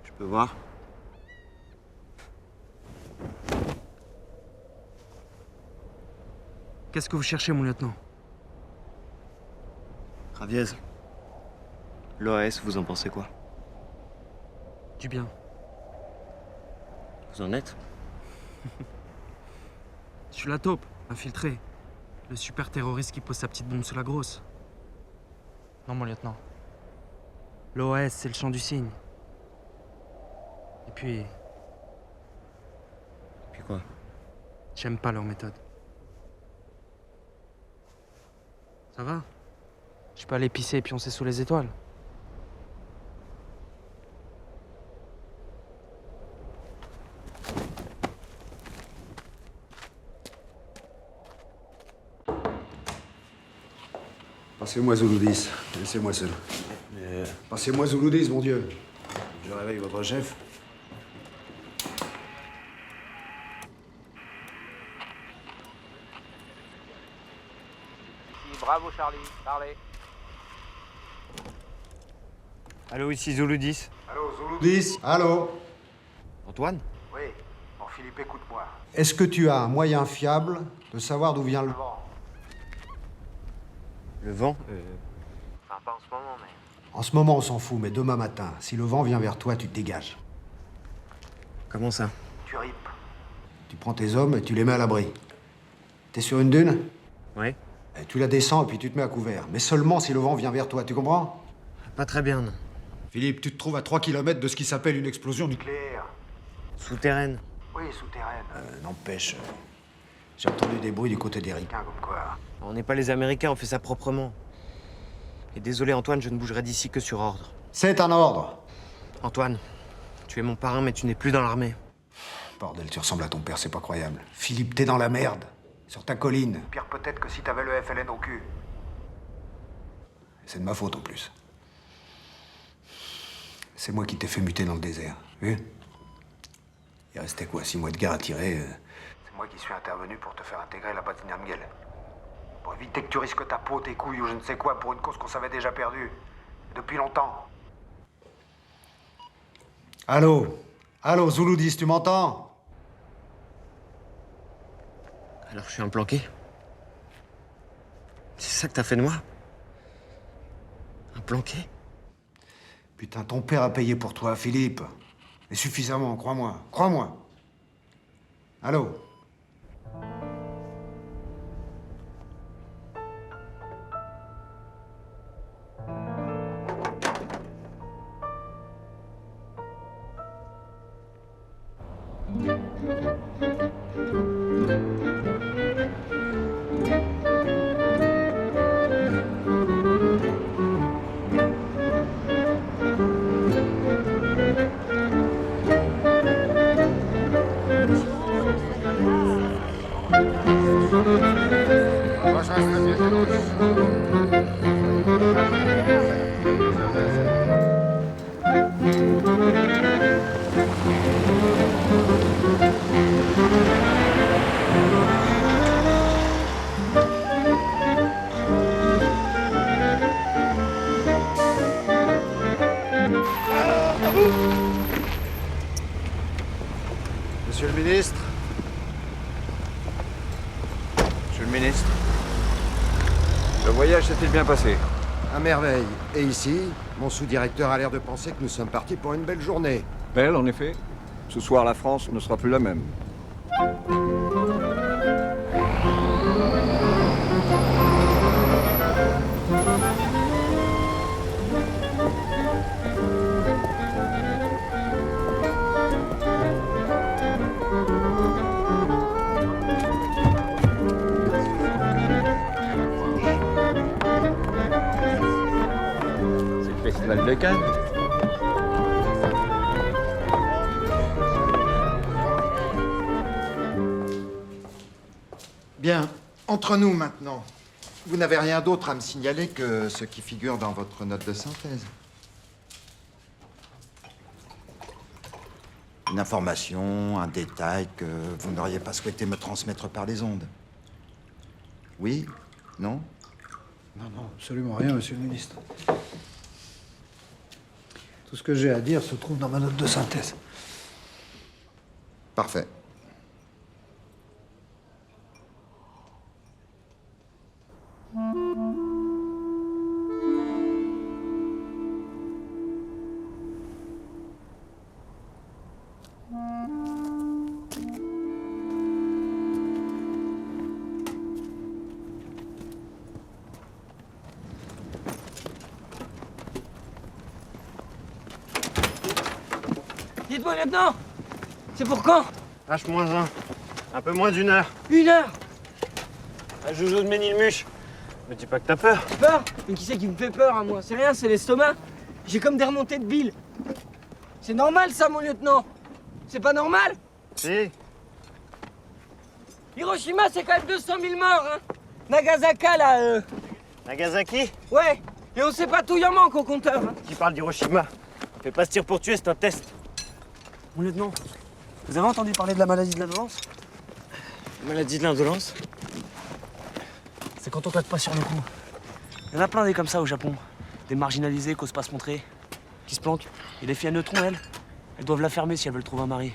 S3: Je peux voir?
S20: Qu'est-ce que vous cherchez, mon lieutenant?
S3: Raviez. L'OAS, vous en pensez quoi?
S20: Du bien.
S3: Vous en êtes?
S20: Je suis la taupe, infiltré. Le super terroriste qui pose sa petite bombe sous la grosse. Non, mon lieutenant. L'OAS, c'est le chant du cygne. Et puis...
S3: Puis quoi?
S20: J'aime pas leur méthode. Ça va? Je peux aller pisser et pioncer sous les étoiles.
S9: Passez-moi Zulu 10. Laissez-moi seul. Passez-moi Zulu 10, mon Dieu. Je réveille votre chef.
S7: Bravo Charlie, parlez.
S3: Allô, ici Zulu 10.
S18: Allô, Zulu
S9: 10. Allô?
S3: Antoine?
S18: Oui. Bon, Philippe, écoute-moi.
S9: Est-ce que tu as un moyen fiable de savoir d'où vient le vent?
S3: Le vent?
S18: Enfin, pas en ce moment, mais...
S9: En ce moment, on s'en fout, mais demain matin, si le vent vient vers toi, tu te dégages.
S3: Comment ça?
S18: Tu ripes.
S9: Tu prends tes hommes et tu les mets à l'abri. T'es sur une dune?
S3: Oui.
S9: Et tu la descends et puis tu te mets à couvert. Mais seulement si le vent vient vers toi, tu comprends?
S3: Pas très bien, non.
S9: Philippe, tu te trouves à 3 km de ce qui s'appelle une explosion nucléaire.
S3: Souterraine?
S18: Oui, souterraine.
S9: N'empêche, j'ai entendu des bruits du côté d'Eric.
S18: Comme quoi.
S3: On n'est pas les Américains, on fait ça proprement. Et désolé Antoine, je ne bougerai d'ici que sur ordre.
S9: C'est un ordre.
S3: Antoine, tu es mon parrain, mais tu n'es plus dans l'armée.
S9: Bordel, tu ressembles à ton père, c'est pas croyable. Philippe, t'es dans la merde. Sur ta colline. Pire peut-être que si t'avais le FLN au cul. C'est de ma faute en plus. C'est moi qui t'ai fait muter dans le désert, vu? Il restait quoi, 6 mois de guerre à tirer C'est moi qui suis intervenu pour te faire intégrer la bataille Namgel. Pour éviter que tu risques ta peau, tes couilles ou je ne sais quoi pour une cause qu'on savait déjà perdue. Depuis longtemps. Allô? Allô, Zouloudis, tu m'entends?
S3: Alors je suis un planqué? C'est ça que t'as fait de moi? Un planqué?
S9: Putain, ton père a payé pour toi, Philippe. Et suffisamment, crois-moi. Crois-moi. Allô?
S15: Monsieur le ministre.
S13: Monsieur le ministre, le voyage s'est-il bien passé?
S15: À merveille. Et ici, mon sous-directeur a l'air de penser que nous sommes partis pour une belle journée.
S13: Belle, en effet. Ce soir, la France ne sera plus la même. C'est le festival de Cannes.
S21: Bien, entre nous maintenant. Vous n'avez rien d'autre à me signaler que ce qui figure dans votre note de synthèse. Une information, un détail que vous n'auriez pas souhaité me transmettre par les ondes. Oui? Non?
S9: Non, non, absolument rien, monsieur le ministre. Tout ce que j'ai à dire se trouve dans ma note de synthèse.
S21: Parfait.
S5: Dites-moi, lieutenant, c'est pour quand?
S3: H-1. Un peu moins d'une heure.
S5: 1 heure?
S3: Un joujou de Ménilmuche. Me dis pas que t'as peur.
S5: Peur? Mais qui c'est qui me fait peur à moi? C'est rien, c'est l'estomac. J'ai comme des remontées de bile. C'est normal ça, mon lieutenant? C'est pas normal?
S3: Si.
S5: Hiroshima, c'est quand même 200 000 morts, hein. Nagasaki, là,
S3: Nagasaki?
S5: Ouais. Et on sait pas tout, y en manque au compteur. Hein.
S3: Qui parle d'Hiroshima? Fais pas ce tir pour tuer, c'est un test.
S5: Mon lieutenant, vous avez entendu parler de la maladie de l'indolence?
S3: Maladie de l'indolence?
S5: C'est quand on claque pas sur le coup. Il y en a plein des comme ça au Japon. Des marginalisés qui osent pas se montrer, qui se planquent. Et les filles à neutrons, elles doivent la fermer si elles veulent trouver un mari.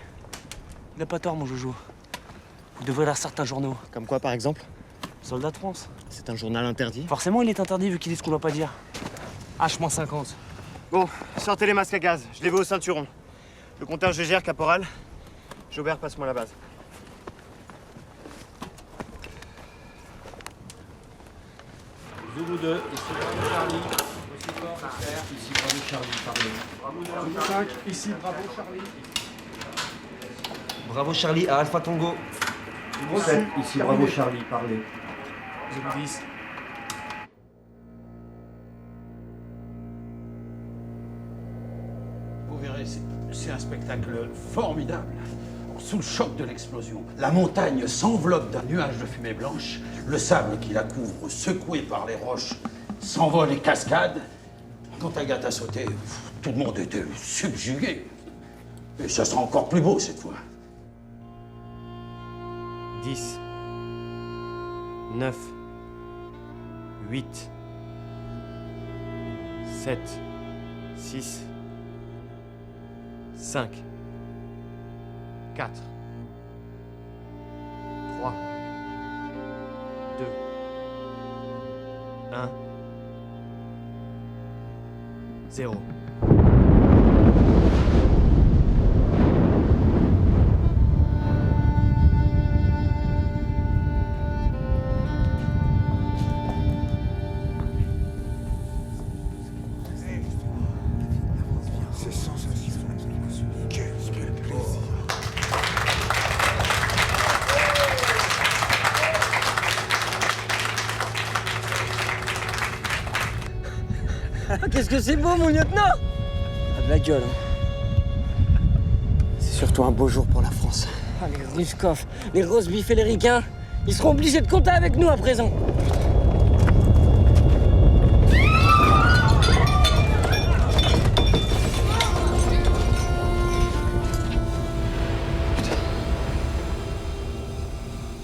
S5: Il a pas tort, mon joujou. Vous devrez lire certains journaux.
S3: Comme quoi, par exemple?
S5: Soldat de France.
S3: C'est un journal interdit?
S5: Forcément, il est interdit vu qu'il dit ce qu'on doit pas dire. H-50.
S3: Bon, sortez les masques à gaz. Je les veux au ceinturon. Le compteur, je gère, caporal. Jaubert, passe-moi la base.
S12: Zulu 2, ici Bravo Charlie. Ici Bravo Charlie, parlez. Zulu 5, ici Bravo Charlie.
S8: Bravo Charlie à Alpha Tango.
S12: Zulu 7, ici Bravo Charlie, parlez.
S2: Zulu 10.
S12: Vous verrez, c'est un spectacle formidable. Sous le choc de l'explosion, la montagne s'enveloppe d'un nuage de fumée blanche, le sable qui la couvre, secoué par les roches, s'envole et cascade. Quand Agathe a sauté, tout le monde était subjugué. Et ça sera encore plus beau cette fois.
S3: 10, 9, 8, 7, 6, 5, 4, 3, 2, 1, 0.
S21: C'est sensationnel. Quel plaisir.
S5: Qu'est-ce que c'est beau, mon lieutenant! Ah, de la gueule, hein.
S3: C'est surtout un beau jour pour la France.
S5: Ah, les Ruskov, les Rosbif et les Ricains, ils seront obligés de compter avec nous à présent.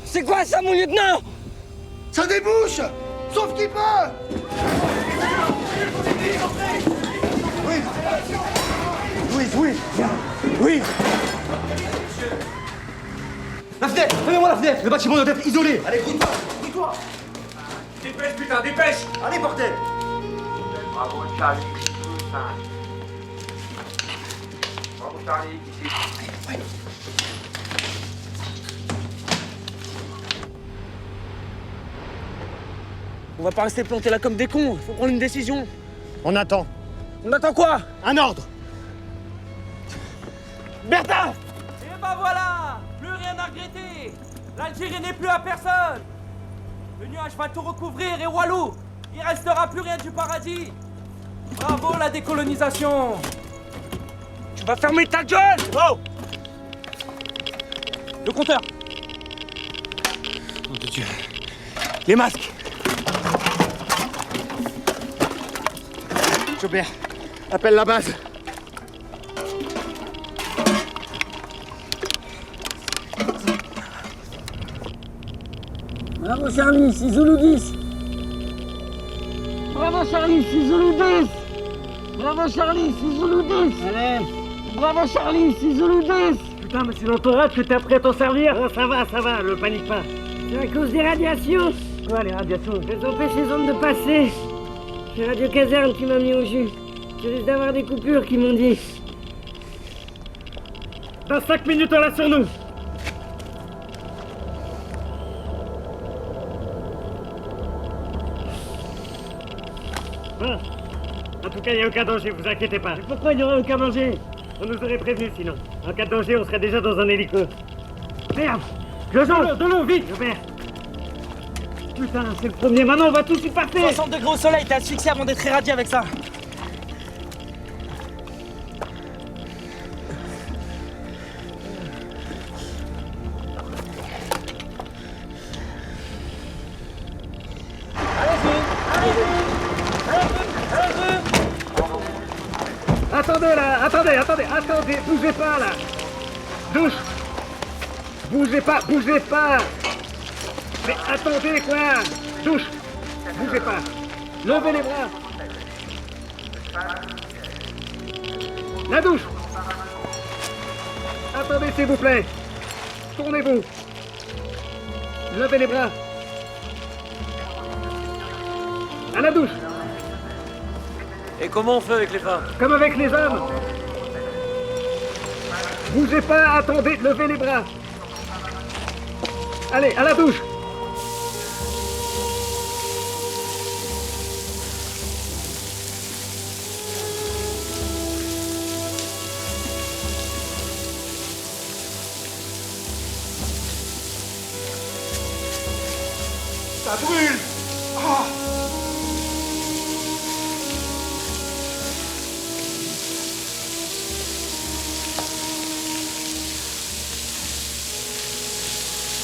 S5: C'est quoi ça, mon lieutenant?
S21: Ça débouche! Sauf qu'il peut!
S4: Oui, viens. Oui. La fenêtre! Fermez-moi la fenêtre! Le bâtiment doit être isolé!
S21: Allez, grouille-toi!
S2: Dépêche, putain, dépêche!
S21: Allez, bordel!
S17: Bravo, Charlie. Bravo, Charlie, ici.
S5: On va pas rester plantés là comme des cons, faut prendre une décision.
S3: On attend.
S5: On attend quoi?
S3: Un ordre.
S5: Bertha!
S4: Et ben voilà! Plus rien à regretter! L'Algérie n'est plus à personne! Le nuage va tout recouvrir et Walou! Il restera plus rien du paradis! Bravo la décolonisation!
S5: Tu vas fermer ta gueule!
S4: Oh! Le compteur!
S3: Nom de Dieu. Les masques. Jobert, appelle la base.
S5: Bravo Charlie, c'est Zulu 10. Bravo Charlie, c'est Zulu 10. Bravo Charlie, c'est Zulu 10. Allez. Bravo Charlie, c'est Zulu 10. Putain, mais c'est dans ton rêve que t'es prêt à t'en servir. Oh, ça va, ne panique pas. C'est à cause des radiations. Quoi, les radiations? Elles empêchent les ondes de passer. C'est Radio Caserne qui m'a mis au jus. Je risque d'avoir des coupures qui m'ont dit. Dans 5 minutes, on l'a sur nous. Bon. En tout cas, il n'y a aucun danger, vous inquiétez pas. Mais pourquoi il n'y aurait aucun danger? On nous aurait prévenus sinon. En cas de danger, on serait déjà dans un hélico. Merde! De l'eau, vite! Robert. Putain, c'est le premier, maintenant on va tout y passer! 60 degrés au soleil, t'es asphyxié avant d'être irradié avec ça! Attendez là, attendez, bougez pas là! Douche! Bougez pas! Mais attendez quoi! Douche! Bougez pas! Levez les bras! La douche! Attendez s'il vous plaît! Tournez-vous! Levez les bras! À la douche!
S3: Et comment on fait avec les femmes?
S5: Comme avec les hommes! Bougez pas, attendez, levez les bras! Allez, à la douche!
S21: Ça brûle!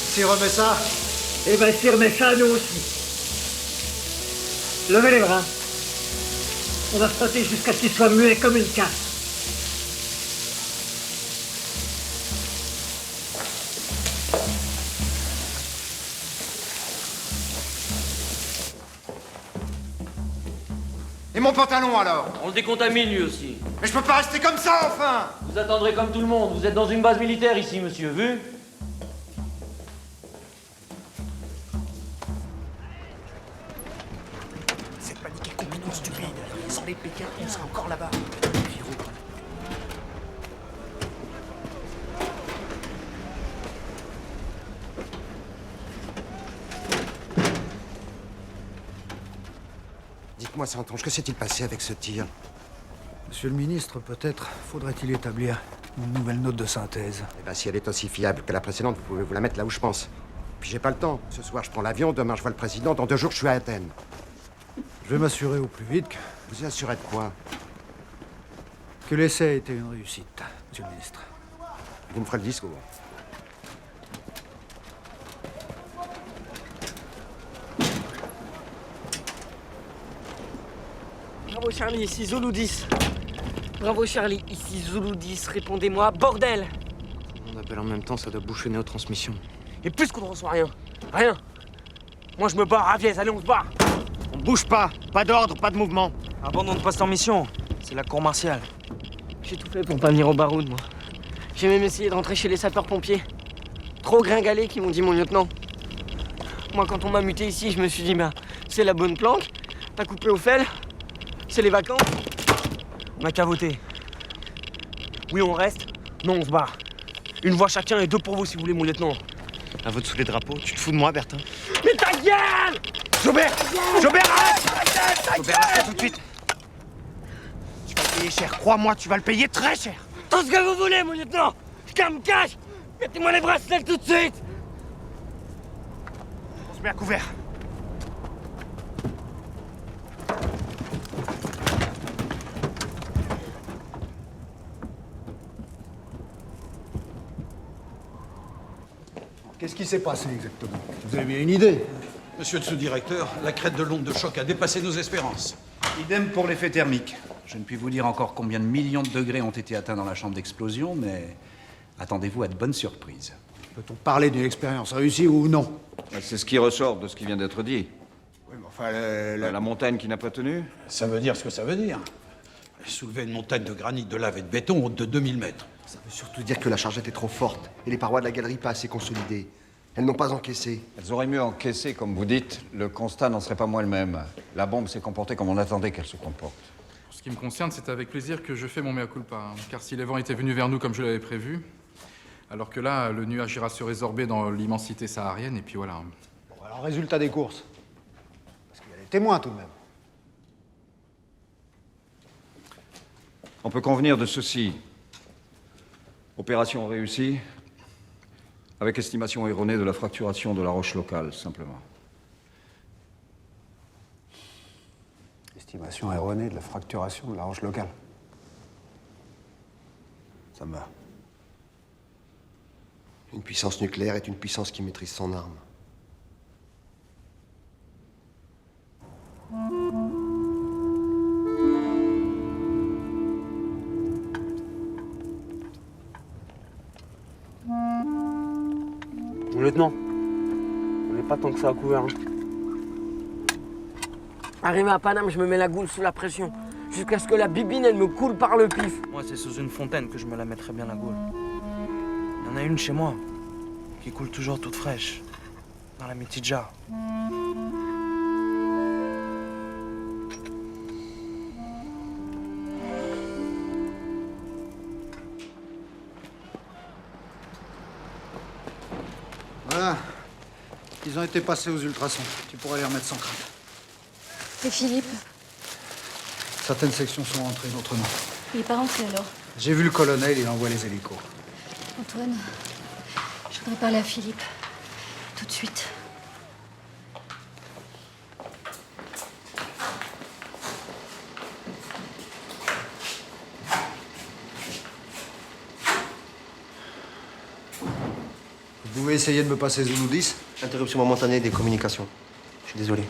S19: S'il remet ça,
S8: Eh ben, s'il remet ça, nous aussi. Levez les bras. On va frotter jusqu'à ce qu'il soit muet comme une casse.
S1: Et mon pantalon alors?
S4: On le décontamine lui aussi.
S1: Mais je peux pas rester comme ça enfin!
S4: Vous attendrez comme tout le monde. Vous êtes dans une base militaire ici, monsieur, vu?
S8: Cette panique est complètement stupide. Sans les Pékins, on sera encore là-bas.
S15: Dites-moi, Santonge, que s'est-il passé avec ce tir?
S19: Monsieur le ministre, peut-être faudrait-il établir une nouvelle note de synthèse.
S15: Eh ben, si elle est aussi fiable que la précédente, vous pouvez vous la mettre là où je pense. Puis j'ai pas le temps. Ce soir, je prends l'avion, demain, je vois le président, dans 2 jours, je suis à Athènes.
S19: Je vais m'assurer au plus vite
S15: Vous y assurez de quoi?
S19: que l'essai a été une réussite, monsieur le ministre.
S15: Vous me ferez le discours.
S5: Bravo Charlie, ici Zulu 10. Bravo Charlie, ici Zulu 10. Répondez-moi, bordel!
S20: On appelle en même temps, ça doit bouchonner aux transmissions.
S5: Et puisqu'on ne reçoit rien, rien. Moi je me barre, Raviez, allez on se barre.
S8: On bouge pas. Pas d'ordre, pas de mouvement.
S20: Abandon de poste en mission. C'est la cour martiale.
S5: J'ai tout fait pour pas venir au baroud, moi. J'ai même essayé de rentrer chez les sapeurs-pompiers. Trop gringalés qui m'ont dit mon lieutenant. Moi quand on m'a muté ici, je me suis dit, bah, c'est la bonne planque. T'as coupé au fel. C'est les vacances.
S20: On a qu'à voter.
S5: Oui, on reste. Non, on se barre. Une voix chacun et 2 pour vous si vous voulez, mon lieutenant.
S8: Un vote sous les drapeaux. Tu te fous de moi, Bertin?
S5: Mais ta gueule!
S8: Jobert! Jobert, arrête!
S5: Jobert,
S8: arrête tout de suite! Tu vas le payer cher. Crois-moi, tu vas le payer très cher.
S5: Tout ce que vous voulez, mon lieutenant! Je me cache! Mettez-moi les bracelets tout de suite!
S8: On se met à couvert.
S19: Qu'est-ce qui s'est passé exactement? Vous avez bien une idée?
S12: Monsieur le sous-directeur, la crête de l'onde de choc a dépassé nos espérances.
S10: Idem pour l'effet thermique. Je ne puis vous dire encore combien de millions de degrés ont été atteints dans la chambre d'explosion, mais attendez-vous à de bonnes surprises.
S19: Peut-on parler d'une expérience réussie ou non?
S13: C'est ce qui ressort de ce qui vient d'être dit.
S19: Oui, mais enfin,
S13: La montagne qui n'a pas tenu?
S12: Ça veut dire ce que ça veut dire. Soulever une montagne de granit, de lave et de béton haute de 2000 mètres.
S15: Ça veut surtout dire que la charge était trop forte et les parois de la galerie pas assez consolidées. Elles n'ont pas encaissé.
S13: Elles auraient mieux encaissé, comme vous dites. Le constat n'en serait pas moins le même. La bombe s'est comportée comme on attendait qu'elle se comporte.
S14: Pour ce qui me concerne, c'est avec plaisir que je fais mon mea culpa. Car si les vents étaient venus vers nous comme je l'avais prévu, alors que là, le nuage ira se résorber dans l'immensité saharienne, et puis voilà.
S19: Bon, alors, résultat des courses. Parce qu'il y a des témoins tout de même.
S13: On peut convenir de ceci. Opération réussie, avec estimation erronée de la fracturation de la roche locale, simplement.
S19: Estimation erronée de la fracturation de la roche locale. Ça me va.
S15: Une puissance nucléaire est une puissance qui maîtrise son arme.
S5: Mon lieutenant, on n'est pas tant que ça à couvert. Hein. Arrivé à Paname, je me mets la goule sous la pression. Jusqu'à ce que la bibine, elle me coule par le pif.
S20: Moi, c'est sous une fontaine que je me la mettrais bien la gaule. Il y en a une chez moi, qui coule toujours toute fraîche, dans la mitidja.
S19: Voilà. Ils ont été passés aux ultrasons. Tu pourras les remettre sans crainte.
S11: Et Philippe?
S19: Certaines sections sont rentrées, d'autres non.
S11: Il est pas rentré alors?
S19: J'ai vu le colonel, il envoie les hélicos.
S11: Antoine, je voudrais parler à Philippe. Tout de suite.
S19: Vous pouvez
S9: essayé de me passer Zulu 10?
S15: Interruption momentanée des communications. Je suis désolé.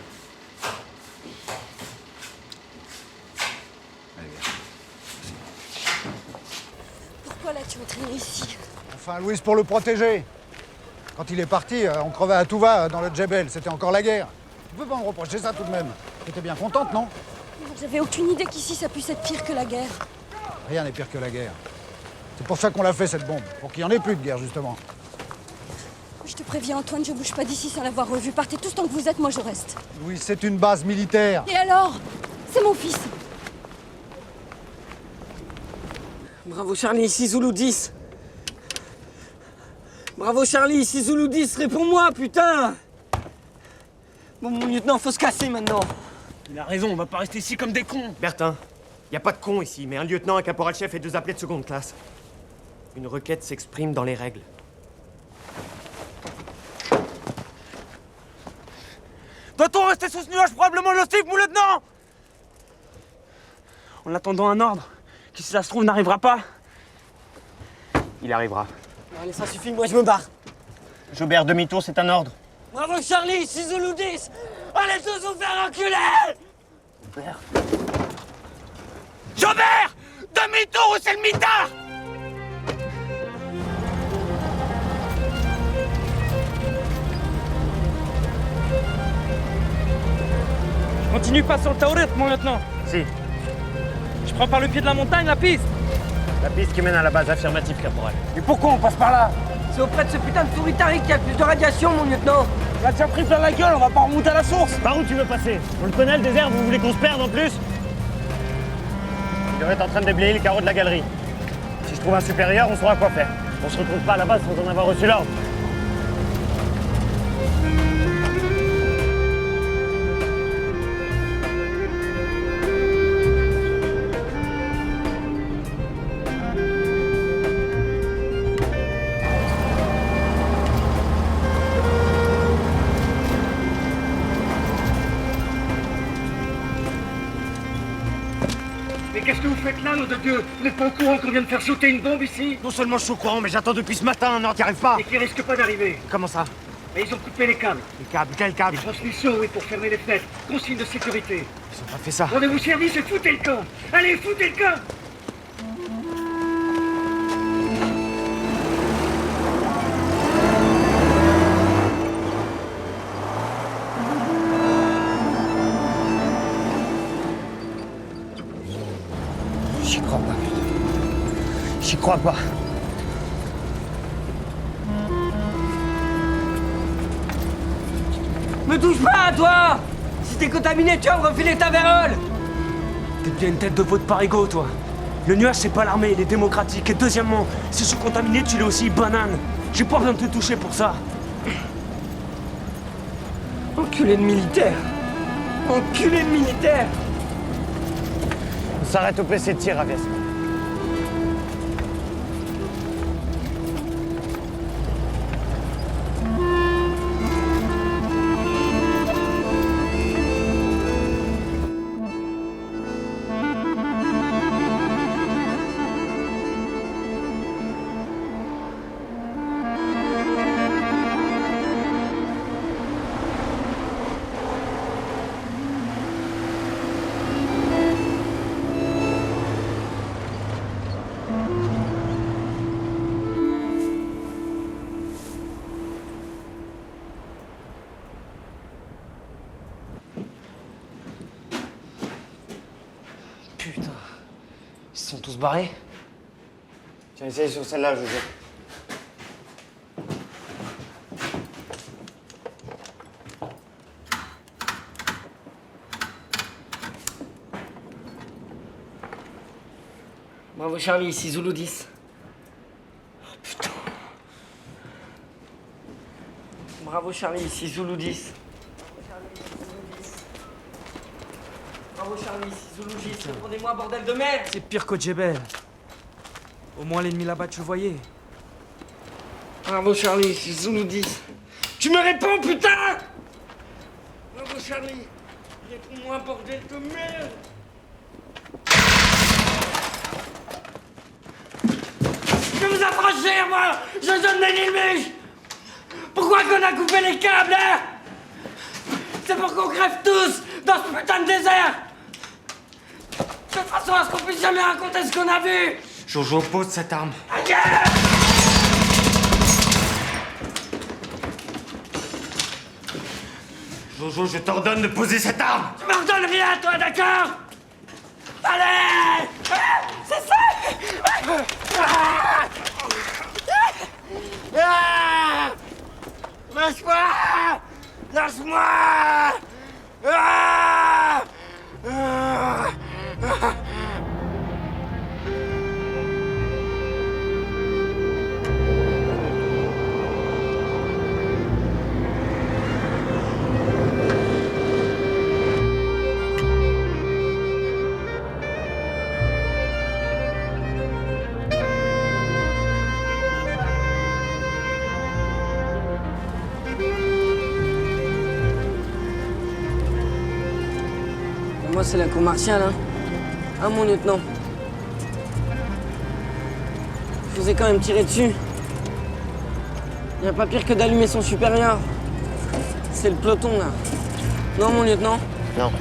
S11: Pourquoi l'as-tu entraîné ici?
S19: Enfin, Louise, pour le protéger. Quand il est parti, on crevait à tout va dans le Djebel. C'était encore la guerre. Tu peux pas me reprocher ça tout de même. T'étais bien contente, non?
S11: J'avais aucune idée qu'ici ça puisse être pire que la guerre.
S19: Rien n'est pire que la guerre. C'est pour ça qu'on l'a fait, cette bombe. Pour qu'il n'y en ait plus de guerre, justement.
S11: Je te préviens, Antoine, je bouge pas d'ici sans l'avoir revu. Partez tous tant que vous êtes, moi je reste.
S19: Oui, c'est une base militaire.
S11: Et alors? C'est mon fils.
S5: Bravo Charlie, ici Zulu 10. Bravo Charlie, ici Zulu 10, réponds-moi, putain! Bon, mon lieutenant, faut se casser maintenant.
S8: Il a raison, on va pas rester ici comme des cons. Bertin, y a pas de cons ici, mais un lieutenant, un caporal-chef et 2 appelés de seconde classe. Une requête s'exprime dans les règles.
S20: Doit-on rester sous ce nuage probablement nocif, mon lieutenant? En attendant un ordre, qui si ça se trouve n'arrivera pas.
S8: Il arrivera.
S5: Allez, ça suffit, moi je me barre.
S8: Jobert, demi-tour, c'est un ordre.
S5: Bravo Charlie, ici Zulu 10. Allez tous vous faire enculer!
S20: Jobert! Demi-tour ou c'est le mitard? Je continue pas sur le Taouret, mon lieutenant.
S8: Si.
S20: Je prends par le pied de la montagne la piste.
S8: La piste qui mène à la base, affirmative, caporal.
S20: Mais pourquoi on passe par là?
S5: C'est auprès de ce putain de Touritari qu'il y a le plus de radiation, mon lieutenant.
S20: On a déjà pris plein la gueule, on va pas remonter à la source.
S8: Par où tu veux passer? On le connaît, le désert, vous voulez qu'on se perde en plus? Il devrait être en train de déblayer les carreaux de la galerie. Si je trouve un supérieur, on saura quoi faire. On se retrouve pas à la base sans en avoir reçu l'ordre.
S20: Mais qu'est-ce que vous faites là, nom de Dieu? Vous n'êtes pas au courant qu'on vient de faire sauter une bombe ici?
S8: Non seulement je suis au courant, mais j'attends depuis ce matin un ordre qui arrive pas.
S20: Et qui risque pas d'arriver.
S8: Comment ça?
S20: Et ils ont coupé les câbles.
S8: Les câbles? Quels câbles?
S20: Les transmissions, oui, pour fermer les fenêtres. Consigne de sécurité.
S8: Ils ont pas fait ça.
S20: Rendez-vous service et foutez le camp. Allez, foutez le camp.
S8: J'y crois pas, putain. J'y crois pas.
S5: Me touche pas, toi! Si t'es contaminé, tu vas me refiler ta vérole!
S20: T'es bien une tête de veau de parigot, toi. Le nuage, c'est pas l'armée, il est démocratique. Et deuxièmement, si je suis contaminé, tu l'es aussi, banane. J'ai pas besoin de te toucher pour ça.
S5: Enculé de militaire! Enculé de militaire!
S8: On s'arrête au PC de tir, Avies.
S20: Putain. Ils se sont tous barrés?
S8: Tiens, essaye sur celle-là, Jojo.
S5: Bravo Charlie, ici Zulu 10. Oh, putain. Bravo Charlie, ici Zulu 10. Bravo Charlie, ici Zulu 10. Répondez-moi, bordel de merde!
S20: C'est pire qu'au Djebel. Au moins l'ennemi là-bas, tu le voyais.
S5: Bravo Charlie, ici Zulu 10. Tu me réponds, putain! Bravo Charlie. Réponds-moi, bordel de merde! Je vais vous affranchir, moi! Je donne mes limites! pourquoi qu'on a coupé les câbles, hein? C'est pour qu'on crève tous dans ce putain de désert. De façon à ce qu'on puisse jamais raconter ce qu'on a vu.
S8: Jojo, pose cette arme. Jojo, je t'ordonne de poser cette arme.
S5: Tu m'ordonnes rien, toi, d'accord? Allez! C'est ça! Lâche-moi! Lâche-moi! Moi, c'est la cour martiale, hein. Hein, mon lieutenant? Je vous ai quand même tiré dessus. Y a pas pire que d'allumer son supérieur. C'est le peloton, là. Non, mon lieutenant?
S3: Non.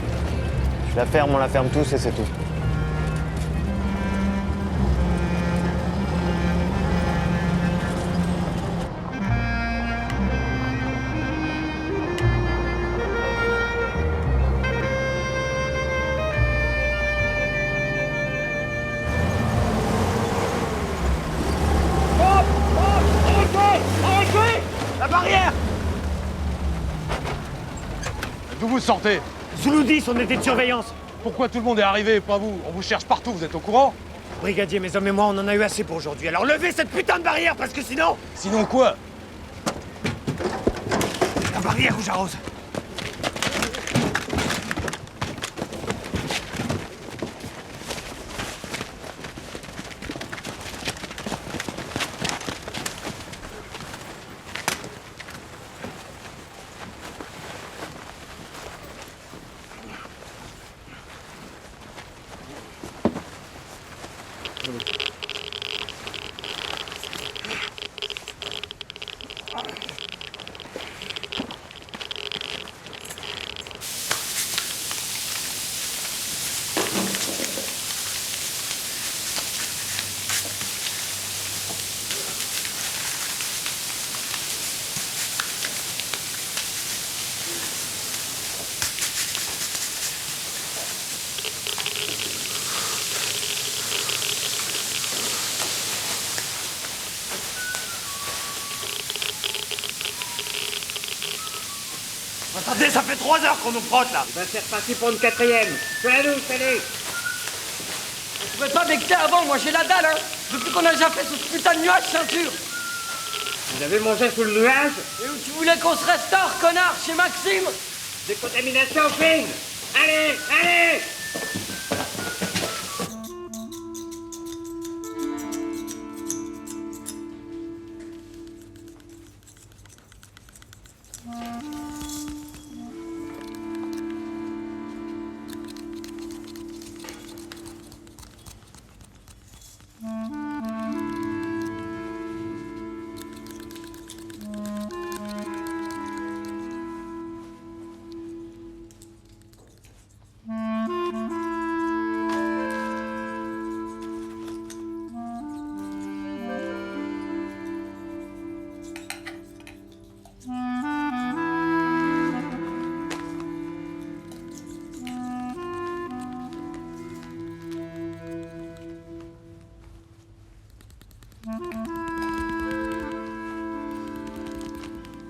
S3: Je la ferme, on la ferme tous et c'est tout.
S6: D'où vous sortez?
S8: Zulu 10, on était de surveillance.
S6: Pourquoi tout le monde est arrivé et pas vous? On vous cherche partout, vous êtes au courant?
S8: Brigadier, mes hommes et moi, on en a eu assez pour aujourd'hui. Alors levez cette putain de barrière, parce que sinon...
S6: Sinon quoi?
S8: La barrière, Rouge à Rose. Attendez, ça fait 3 heures qu'on nous frotte, là.
S5: Ben, c'est reparti pour une 4e. Fais-nous, fais-nous. Je pouvais pas becter avant, moi j'ai la dalle, hein. Depuis qu'on a déjà fait ce putain de nuage ceinture. Vous avez mangé sous le nuage? Et où tu voulais qu'on se restaure, connard, chez Maxime? Décontamination fine. Allez, allez!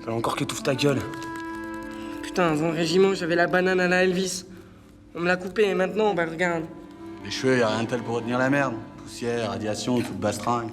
S20: Fallait encore que t'ouvres ta gueule.
S5: Putain, dans le régiment, j'avais la banane à la Elvis. On me l'a coupée et maintenant, bah regarde.
S12: Les cheveux, y a rien de tel pour retenir la merde. Poussière, radiation, toute bastringue.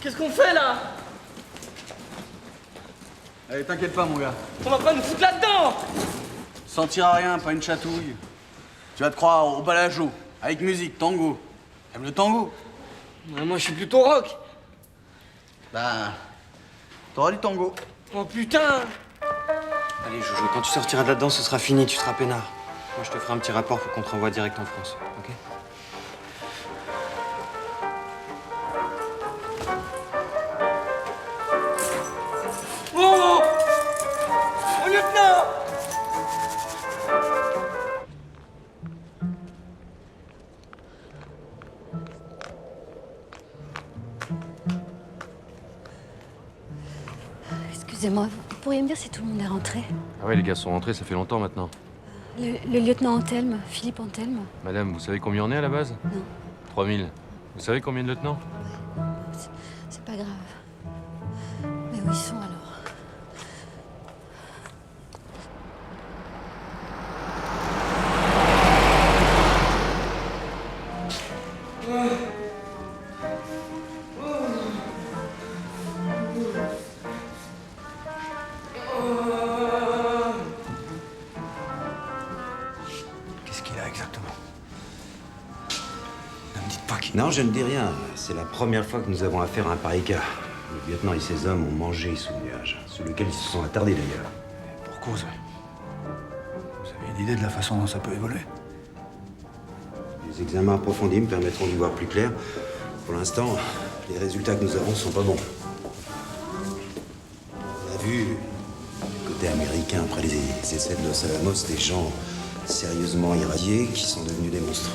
S5: Qu'est-ce qu'on fait là?
S12: Allez, t'inquiète pas, mon gars.
S5: On va pas nous foutre là-dedans!
S16: Sentira rien, pas une chatouille. Tu vas te croire au balajo, avec musique, tango. T'aimes le tango?
S5: Moi, je suis plutôt rock.
S16: Bah, t'auras du tango.
S5: Oh putain!
S20: Allez, Jojo, quand tu sortiras de là-dedans, ce sera fini, tu seras peinard. Moi, je te ferai un petit rapport pour qu'on te renvoie direct en France, ok?
S5: Oh! Oh, lieutenant!
S11: Excusez-moi, vous pourriez me dire si tout le monde est rentré?
S22: Ah ouais, les gars sont rentrés, ça fait longtemps maintenant.
S11: Le lieutenant Anthelme, Philippe Anthelme.
S22: Madame, vous savez combien on est à la base?
S11: Non.
S22: 3000. Vous savez combien de lieutenants?
S11: C'est pas grave. Mais où ils sont alors?
S9: Qu'est-ce qu'il a exactement?
S21: Ne me dites pas qu'il... Non, je ne dis rien. C'est la première fois que nous avons affaire à un pareil cas. Le lieutenant et ses hommes ont mangé sous le nuage, sous lequel ils se sont attardés d'ailleurs.
S19: Pour cause. Vous avez une idée de la façon dont ça peut évoluer?
S21: Les examens approfondis me permettront d'y voir plus clair. Pour l'instant, les résultats que nous avons sont pas bons. On a vu, du côté américain, après les essais de Los Alamos, des gens sérieusement irradiés qui sont devenus des monstres.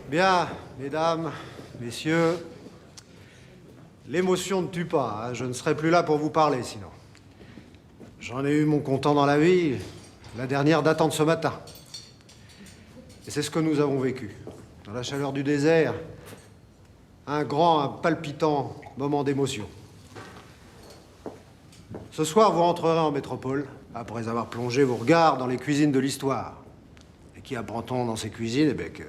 S9: Bien, mesdames, messieurs, l'émotion ne tue pas, hein. Je ne serai plus là pour vous parler sinon. J'en ai eu mon comptant dans la vie, la dernière datant de ce matin. Et c'est ce que nous avons vécu. Dans la chaleur du désert, un grand, un palpitant moment d'émotion. Ce soir, vous rentrerez en métropole, après avoir plongé vos regards dans les cuisines de l'histoire. Et qui apprend-on dans ces cuisines? Eh bien que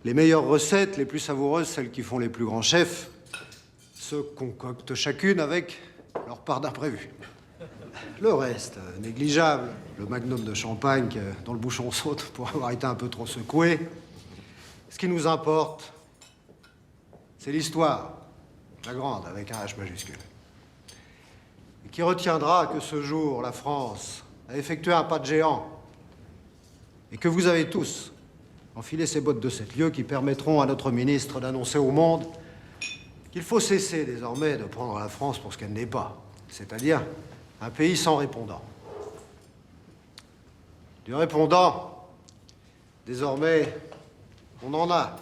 S9: les meilleures recettes, les plus savoureuses, celles qui font les plus grands chefs, se concoctent chacune avec leur part d'imprévu. Le reste, négligeable, le magnum de champagne dont le bouchon saute pour avoir été un peu trop secoué. Ce qui nous importe, c'est l'histoire, la grande, avec un H majuscule. Et qui retiendra que ce jour, la France a effectué un pas de géant et que vous avez tous enfilé ces bottes de 7 lieues qui permettront à notre ministre d'annoncer au monde qu'il faut cesser désormais de prendre la France pour ce qu'elle n'est pas, c'est-à-dire un pays sans répondant. Du répondant, désormais, on en a.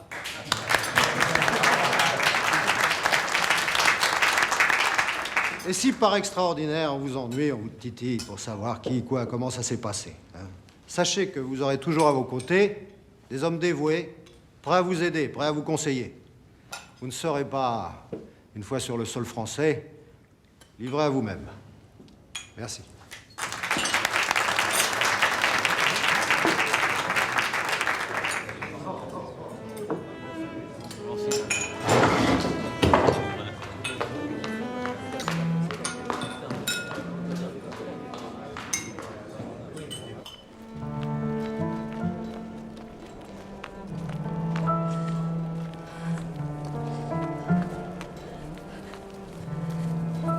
S9: Et si par extraordinaire on vous ennuie, on vous titille pour savoir qui, quoi, comment ça s'est passé, hein, sachez que vous aurez toujours à vos côtés des hommes dévoués, prêts à vous aider, prêts à vous conseiller. Vous ne serez pas, une fois sur le sol français, livrés à vous-même. Merci.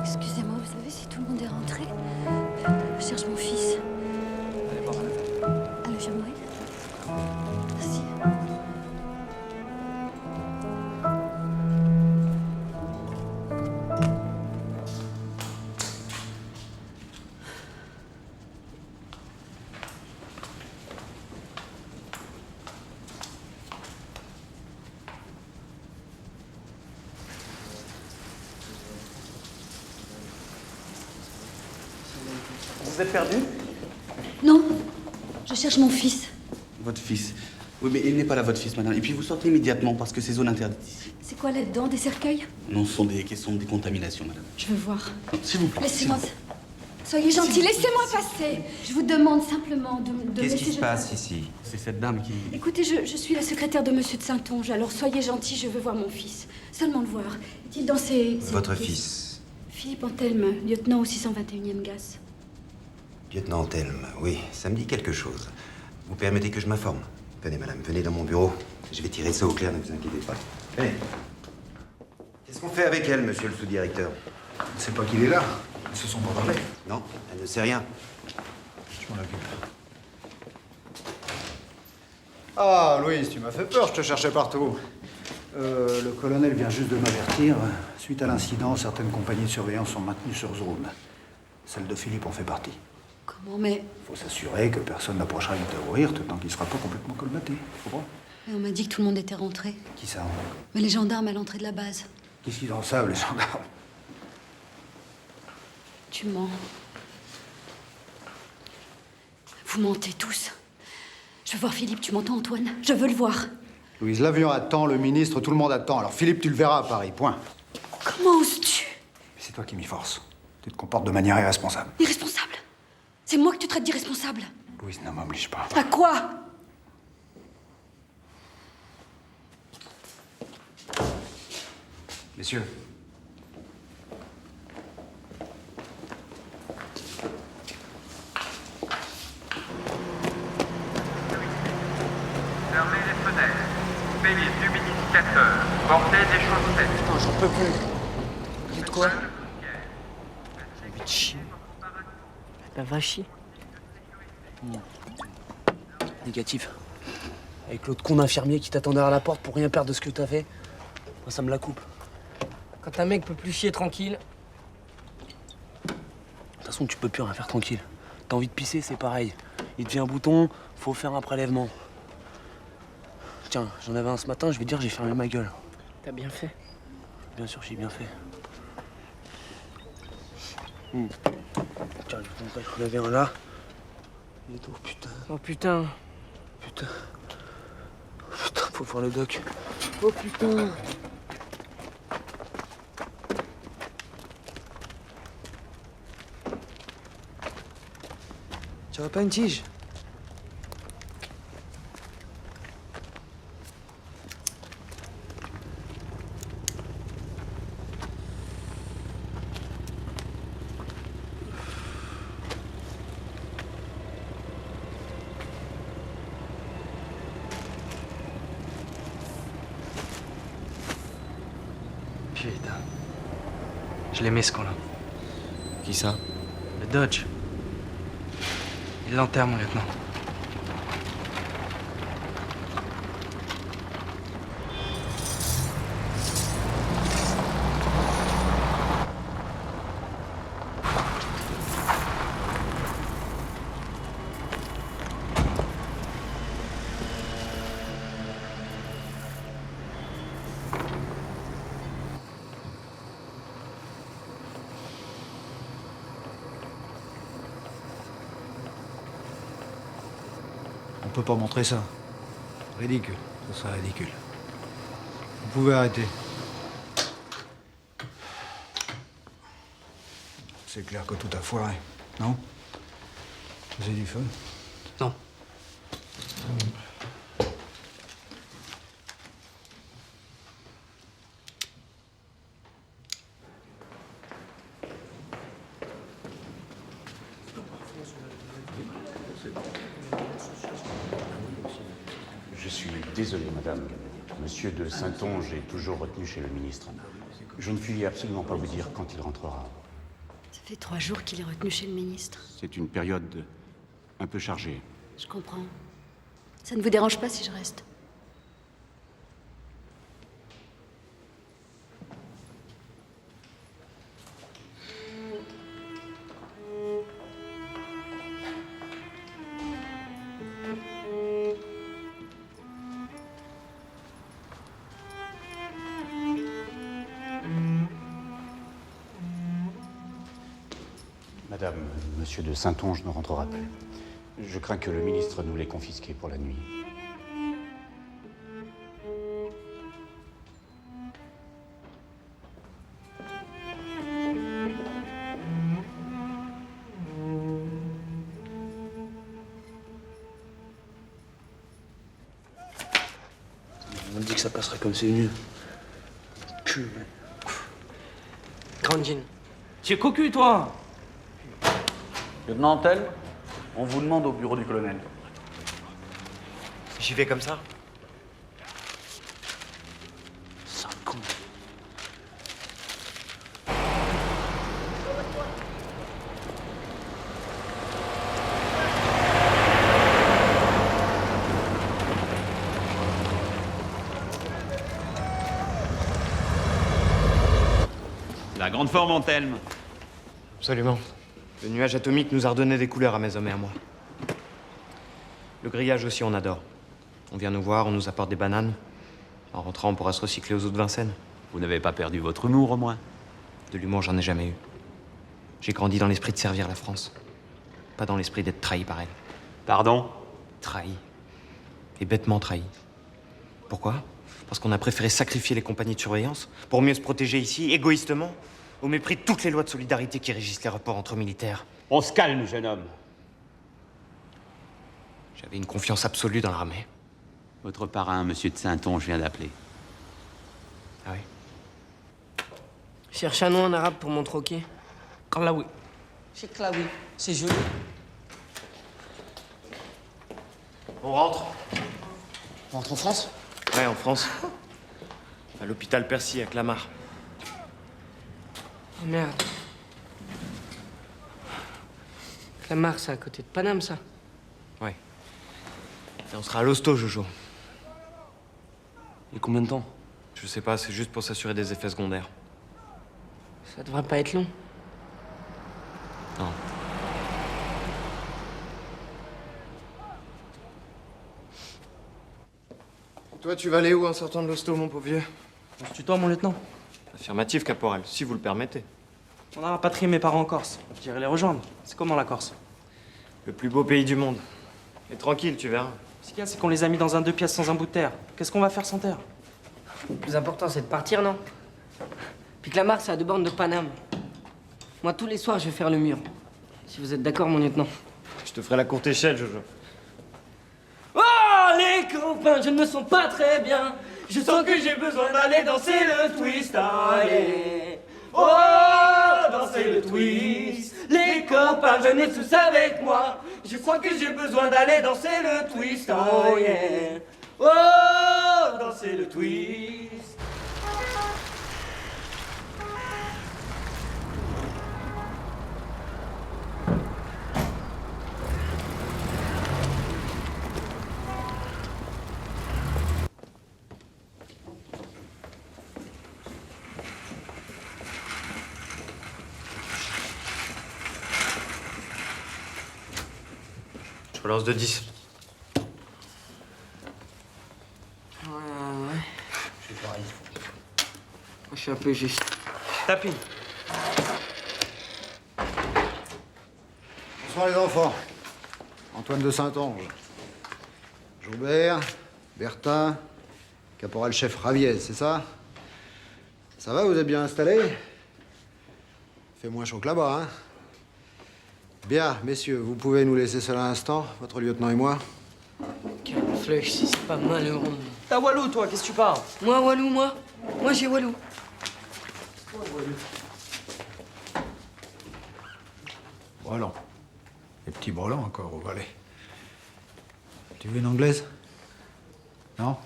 S11: Excusez-moi, vous savez si tout le monde est rentré? Je cherche mon fils. Allô, Jean-Marie? Merci.
S20: Vous êtes perdu?
S11: Non, je cherche mon fils.
S16: Votre fils. Oui, mais il n'est pas là, votre fils, madame. Et puis vous sortez immédiatement parce que c'est zone interdite ici.
S11: C'est quoi là-dedans? Des cercueils?
S16: Non, ce sont des questions de décontamination, madame.
S11: Je veux voir.
S16: Non, s'il vous plaît.
S11: Laissez-moi. Soyez gentil, laissez-moi passer. Je vous demande simplement de me
S21: Qu'est-ce qui
S11: laisser...
S21: se passe ici? C'est cette dame qui...
S11: Écoutez, je suis la secrétaire de Monsieur de Saintonge, alors soyez gentil, je veux voir mon fils. Seulement le voir. Est-il dans ses...
S21: Votre fils.
S11: Philippe Antelme, lieutenant au 621e GAS.
S21: Lieutenant Antelme, oui, ça me dit quelque chose. Vous permettez que je m'informe? Venez, madame, venez dans mon bureau. Je vais tirer ça au clair, ne vous inquiétez pas. Venez. Qu'est-ce qu'on fait avec elle, monsieur le sous-directeur?
S9: C'est pas qu'il est là. Ils se sont pas parlé.
S21: Non, elle ne sait rien.
S9: Je m'en occupe. Ah, Louise, tu m'as fait peur, je te cherchais partout. Le colonel vient juste de m'avertir. Suite à l'incident, certaines compagnies de surveillance sont maintenues sur zone. Celle de Philippe en fait partie.
S11: Comment, mais...
S9: Faut s'assurer que personne n'approchera du Tauwirt tant qu'il sera pas complètement colmaté. Tu comprends?
S11: On m'a dit que tout le monde était rentré.
S9: Qui ça?
S11: Mais les gendarmes à l'entrée de la base.
S9: Qu'est-ce qu'ils en savent, les gendarmes?
S11: Tu mens. Vous mentez tous. Je veux voir Philippe, tu m'entends, Antoine? Je veux le voir.
S9: Louise, l'avion attend, le ministre, tout le monde attend. Alors Philippe, tu le verras à Paris, point.
S11: Comment oses-tu?
S9: C'est toi qui m'y force. Tu te comportes de manière irresponsable.
S11: Irresponsable? C'est moi que tu traites d'irresponsable.
S9: Louise, ne m'oblige pas.
S11: À quoi?
S21: Messieurs.
S17: Fermez les fenêtres. Coupez les humidificateurs. Portez des chaussettes.
S5: Putain, j'en peux plus. Dites quoi?
S4: Envie de chier.
S5: Bah, va chier.
S4: Négatif. Avec l'autre con d'infirmier qui t'attendait à la porte pour rien perdre de ce que t'as fait, moi, ça me la coupe.
S5: Quand un mec peut plus chier tranquille.
S4: De toute façon, tu peux plus rien faire tranquille. T'as envie de pisser, c'est pareil. Il te vient un bouton, faut faire un prélèvement. Tiens, j'en avais un ce matin, je vais te dire, j'ai fermé ma gueule.
S5: T'as bien fait.
S4: Bien sûr, j'ai bien fait. Tiens, je vais te montrer, j'en avais un là. Il est où, putain?
S5: Oh putain.
S4: Putain. Putain, faut voir le doc.
S5: Oh putain.
S4: Tu aurais pas une tige?
S20: Putain. Je l'aimais ce con-là.
S4: Qui ça?
S20: Le Dodge. Il l'enterre, mon lieutenant.
S9: On peut pas montrer ça. Ridicule. Ça serait ridicule. Vous pouvez arrêter. C'est clair que tout a foiré, non? Vous avez du feu?
S20: Non.
S21: Je suis désolé, madame. Monsieur de Saintonge est toujours retenu chez le ministre. Je ne puis absolument pas vous dire quand il rentrera.
S11: Ça fait 3 jours qu'il est retenu chez le ministre.
S21: C'est une période un peu chargée.
S11: Je comprends. Ça ne vous dérange pas si je reste?
S21: Madame, monsieur de Saintonge ne rentrera plus. Je crains que le ministre nous l'ait confisqué pour la nuit.
S20: que ça passerait comme c'est venu. Cul, ouais. Grande jean.
S4: Tu es cocu, toi.
S16: Lieutenant Antel, on vous demande au bureau du colonel.
S3: J'y vais comme ça?
S20: Sale con.
S7: La grande forme, Antelme.
S3: Absolument. Le nuage atomique nous a redonné des couleurs à mes hommes et à moi. Le grillage aussi, on adore. On vient nous voir, on nous apporte des bananes. En rentrant, on pourra se recycler aux eaux de Vincennes.
S7: Vous n'avez pas perdu votre humour, au moins?
S3: De l'humour, j'en ai jamais eu. J'ai grandi dans l'esprit de servir la France. Pas dans l'esprit d'être trahi par elle.
S7: Pardon?
S3: Trahi. Et bêtement trahi. Pourquoi? Parce qu'on a préféré sacrifier les compagnies de surveillance pour mieux se protéger ici, égoïstement, au mépris de toutes les lois de solidarité qui régissent les rapports entre militaires.
S7: On se calme, jeune homme.
S3: J'avais une confiance absolue dans l'armée.
S7: Votre parrain, monsieur de Saintonge, vient d'appeler.
S3: Ah oui?
S5: Cherche un nom en arabe pour mon troquet.
S4: Klaoui.
S5: C'est Klaoui. C'est joli.
S3: On rentre.
S20: On rentre en France?
S3: Ouais, en France. À l'hôpital Percy, à Clamart.
S5: Oh merde. Clamart, c'est à côté de Paname, ça.
S3: Ouais. Et on sera à l'hosto, Jojo.
S20: Et combien de temps?
S3: Je sais pas, c'est juste pour s'assurer des effets secondaires.
S5: Ça devrait pas être long.
S3: Non. Toi, tu vas aller où en sortant de l'hosto, mon pauvre vieux?
S20: On se tutoie, mon lieutenant?
S3: Affirmatif, caporal, si vous le permettez.
S20: On a rapatrié mes parents en Corse. J'irai les rejoindre. C'est comment, la Corse?
S3: Le plus beau pays du monde. Et tranquille, tu verras.
S20: Ce qu'il y a, c'est qu'on les a mis dans un 2 pièces sans un bout de terre. Qu'est-ce qu'on va faire sans terre?
S5: Le plus important, c'est de partir, non? Puis Clamart, c'est à 2 bornes de Paname. Moi, tous les soirs, je vais faire le mur. Si vous êtes d'accord, mon lieutenant.
S3: Je te ferai la courte échelle, Jojo.
S5: Oh, les copains, je ne me sens pas très bien. Je sens que j'ai besoin d'aller danser le twist. Allez. Oh, danser le twist. Les copains, venez tous avec moi. Je crois que j'ai besoin d'aller danser le twist. Oh, yeah. Oh, danser le twist.
S3: Je relance de 10.
S5: Ouais. Je suis pareil. Je suis un peu juste.
S20: Tapis.
S19: Bonsoir les enfants. Antoine de Saintonge. Joubert, Bertin, caporal-chef Raviez, c'est ça? Ça va, vous êtes bien installés? Fait moins chaud que là-bas, hein? Bien, messieurs, vous pouvez nous laisser seuls un instant, votre lieutenant et moi?
S5: Quelle flèche, si c'est pas malheureux.
S20: T'as Walou, toi, qu'est-ce que tu parles?
S5: Moi, Walou, moi? Moi, j'ai Walou.
S19: Brelan. Les petits brelans encore au valet. Tu veux une anglaise? Non?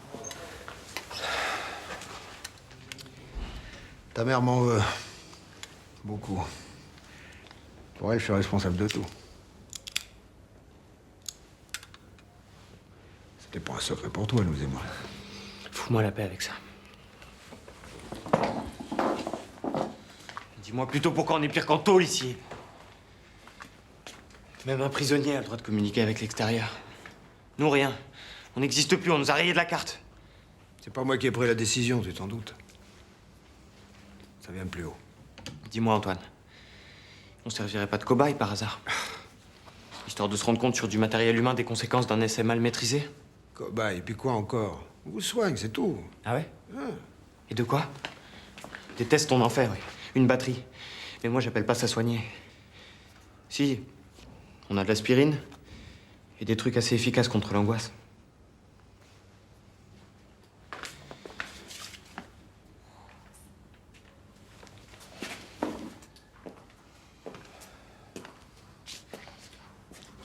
S19: Ta mère m'en veut. Beaucoup. Pour elle, je suis responsable de tout. C'était pas un secret pour toi, nous et moi.
S3: Fous-moi la paix avec ça. Dis-moi plutôt pourquoi on est pire qu'en tôle ici. Même un prisonnier a le droit de communiquer avec l'extérieur. Nous, rien. On n'existe plus, on nous a rayés de la carte.
S19: C'est pas moi qui ai pris la décision, tu t'en doutes. Ça vient de plus haut.
S3: Dis-moi, Antoine. On servirait pas de cobaye par hasard? Histoire de se rendre compte sur du matériel humain des conséquences d'un essai mal maîtrisé?
S19: Cobaye, et puis quoi encore? On vous soigne, c'est tout.
S3: Ah ouais? Et de quoi? Des tests, on en fait, oui. Une batterie. Mais moi, j'appelle pas ça soigner. Si, on a de l'aspirine et des trucs assez efficaces contre l'angoisse.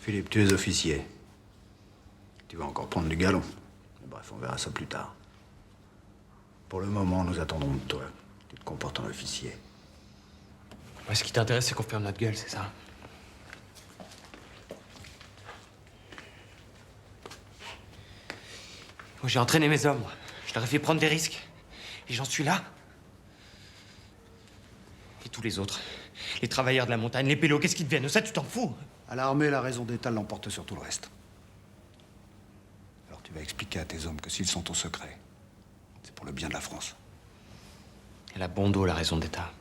S9: Philippe, tu es officier. Tu vas encore prendre du galon. Bref, on verra ça plus tard. Pour le moment, nous attendons de toi. Tu te comportes en officier.
S20: Ouais, ce qui t'intéresse, c'est qu'on ferme notre gueule, c'est ça? Moi, j'ai entraîné mes hommes, moi. Je leur ai fait prendre des risques. Et j'en suis là. Et tous les autres, les travailleurs de la montagne, les pélos, qu'est-ce qu'ils deviennent? Ça, tu t'en fous?
S9: À l'armée, la raison d'État l'emporte sur tout le reste. Alors tu vas expliquer à tes hommes que s'ils sont au secret, c'est pour le bien de la France.
S20: Elle a bon dos, la raison d'État.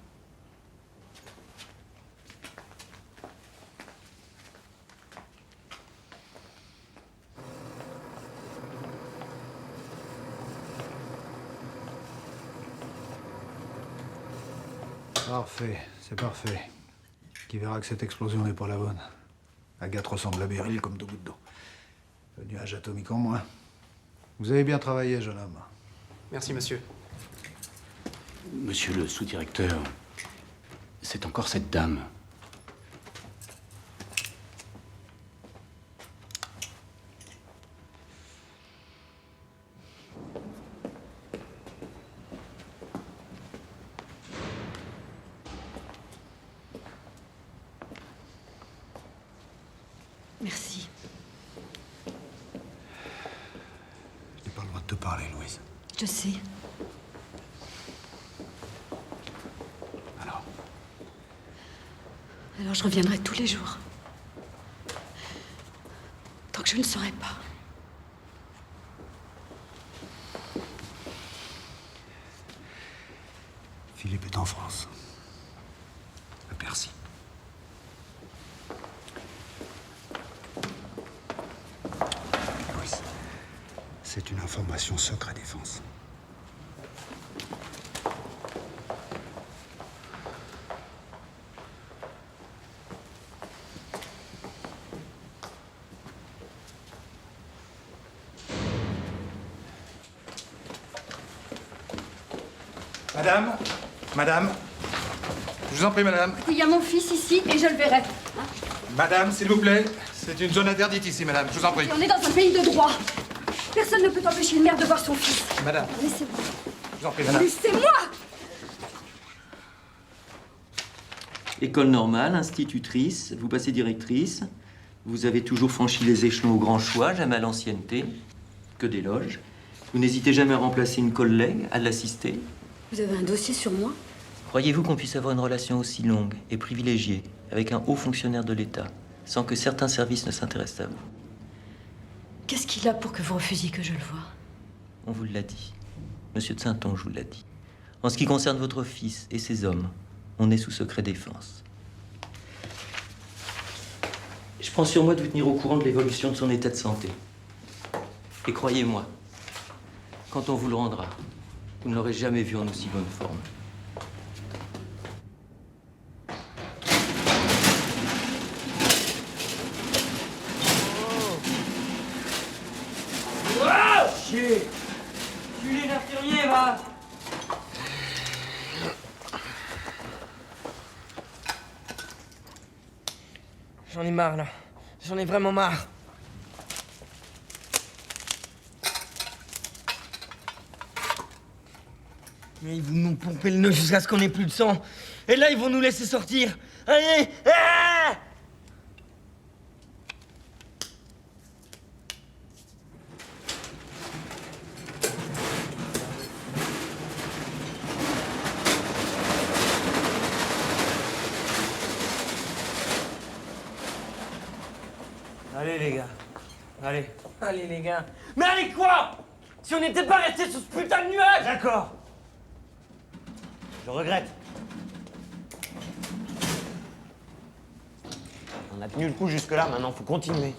S9: Parfait, c'est parfait. Qui verra que cette explosion n'est pas la bonne. Agathe ressemble à Beryl comme deux gouttes d'eau. Le nuage atomique en moins. Vous avez bien travaillé, jeune homme.
S20: Merci, monsieur.
S12: Monsieur le sous-directeur, c'est encore cette dame.
S11: Merci.
S9: Je n'ai pas le droit de te parler, Louise.
S11: Je sais. Alors je reviendrai tous les jours. Tant que je ne saurai pas.
S9: Philippe est en France. À Percy. Louise, c'est une information secret défense.
S6: Madame, je vous en prie, madame.
S11: Il y a mon fils ici et je le verrai.
S6: Madame, s'il vous plaît, c'est une zone interdite ici, madame, je vous en prie.
S11: Et on est dans un pays de droit. Personne ne peut empêcher une mère de voir son fils.
S6: Madame.
S11: Laissez-moi.
S6: Je vous en prie, madame.
S11: Laissez-moi!
S2: École normale, institutrice, vous passez directrice. Vous avez toujours franchi les échelons au grand choix, jamais à l'ancienneté. Que d'éloges. Vous n'hésitez jamais à remplacer une collègue, à l'assister.
S11: Vous avez un dossier sur moi?
S2: Croyez-vous qu'on puisse avoir une relation aussi longue et privilégiée avec un haut fonctionnaire de l'État, sans que certains services ne s'intéressent à vous?
S11: Qu'est-ce qu'il a pour que vous refusiez que je le voie?
S2: On vous l'a dit. Monsieur de Saintonge vous l'a dit. En ce qui concerne votre fils et ses hommes, on est sous secret défense. Je prends sur moi de vous tenir au courant de l'évolution de son état de santé. Et croyez-moi, quand on vous le rendra, vous ne l'aurez jamais vu en aussi bonne forme.
S5: Oh, chier! Tu es l'infirmier, va! J'en ai marre, là. J'en ai vraiment marre. Mais ils vont nous pomper le nœud jusqu'à ce qu'on ait plus de sang. Et là, ils vont nous laisser sortir. Allez! Ah! Allez, les gars. Allez. Allez, les gars. Mais allez quoi? Si on n'était pas restés sur ce putain de nuage! D'accord.
S3: Je regrette. On a tenu le coup jusque-là, maintenant faut continuer.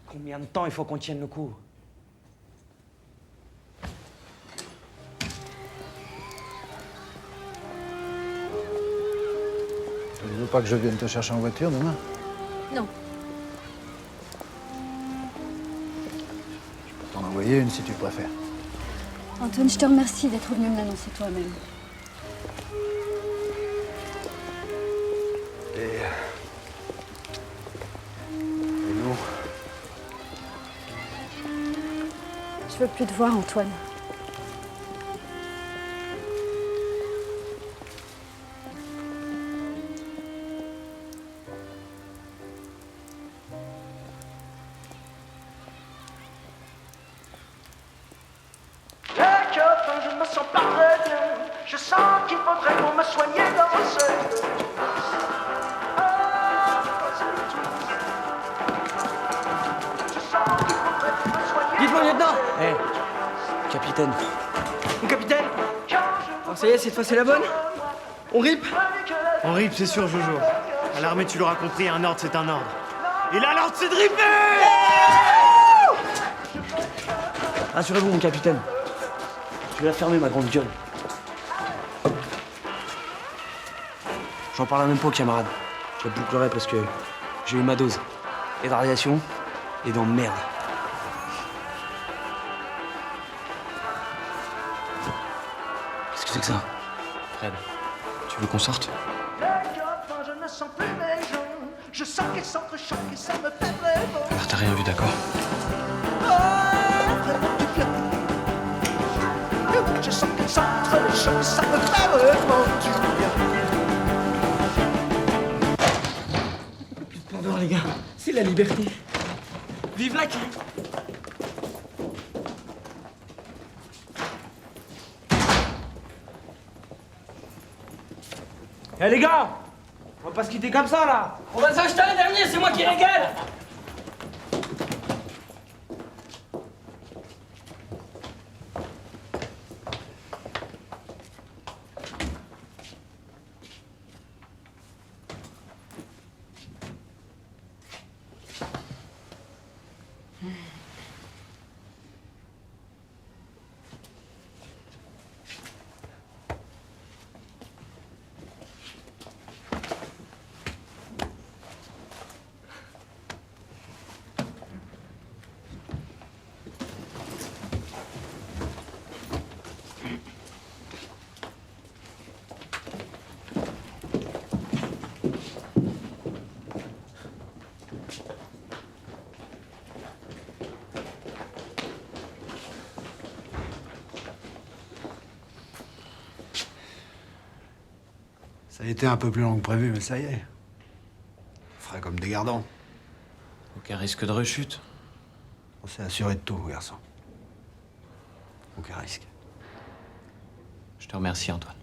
S5: Combien de temps il faut qu'on tienne le coup?
S9: Tu ne veux pas que je vienne te chercher en voiture demain?
S11: Non.
S9: Je peux t'en envoyer une si tu préfères.
S11: Antoine, je te remercie d'être venu me l'annoncer toi-même.
S9: Et nous,
S11: Je veux plus te voir, Antoine.
S1: Je me sens pas très bien. Je sens qu'il faudrait qu'on me soigne dans ce...
S5: Dites-moi, lieutenant. Eh, capitaine. Mon capitaine. Alors ça y est, cette fois c'est la bonne. On rip.
S8: On rip, c'est sûr, Jojo. À l'armée, tu l'auras compris, un ordre, c'est un ordre. Et là, l'ordre, c'est de ripper!
S5: Rassurez-vous, mon capitaine. Je vais la fermer, ma grande gueule. J'en parlerai même pas aux camarades. Je la bouclerai parce que j'ai eu ma dose. Et de radiation, et d'emmerde. Qu'est-ce que c'est que ça? Fred, tu veux qu'on sorte?
S1: Je ne sens plus mes jambes. Je sens qu'elles s'entrechoquent et ça me fait vraiment.
S20: Alors t'as rien vu, d'accord?
S1: Je sens qu'elles s'entrechoquent et ça me fait vraiment du bien.
S5: Splendeur, les gars. C'est la liberté. Vive la queue.
S4: Eh les gars, on va pas se quitter comme ça là.
S5: On va s'acheter un dernier, c'est moi qui régale.
S9: Ça a été un peu plus long que prévu, mais ça y est. Frais comme des gardons.
S20: Aucun risque de rechute.
S9: On s'est assuré de tout, garçon. Aucun risque.
S20: Je te remercie, Antoine.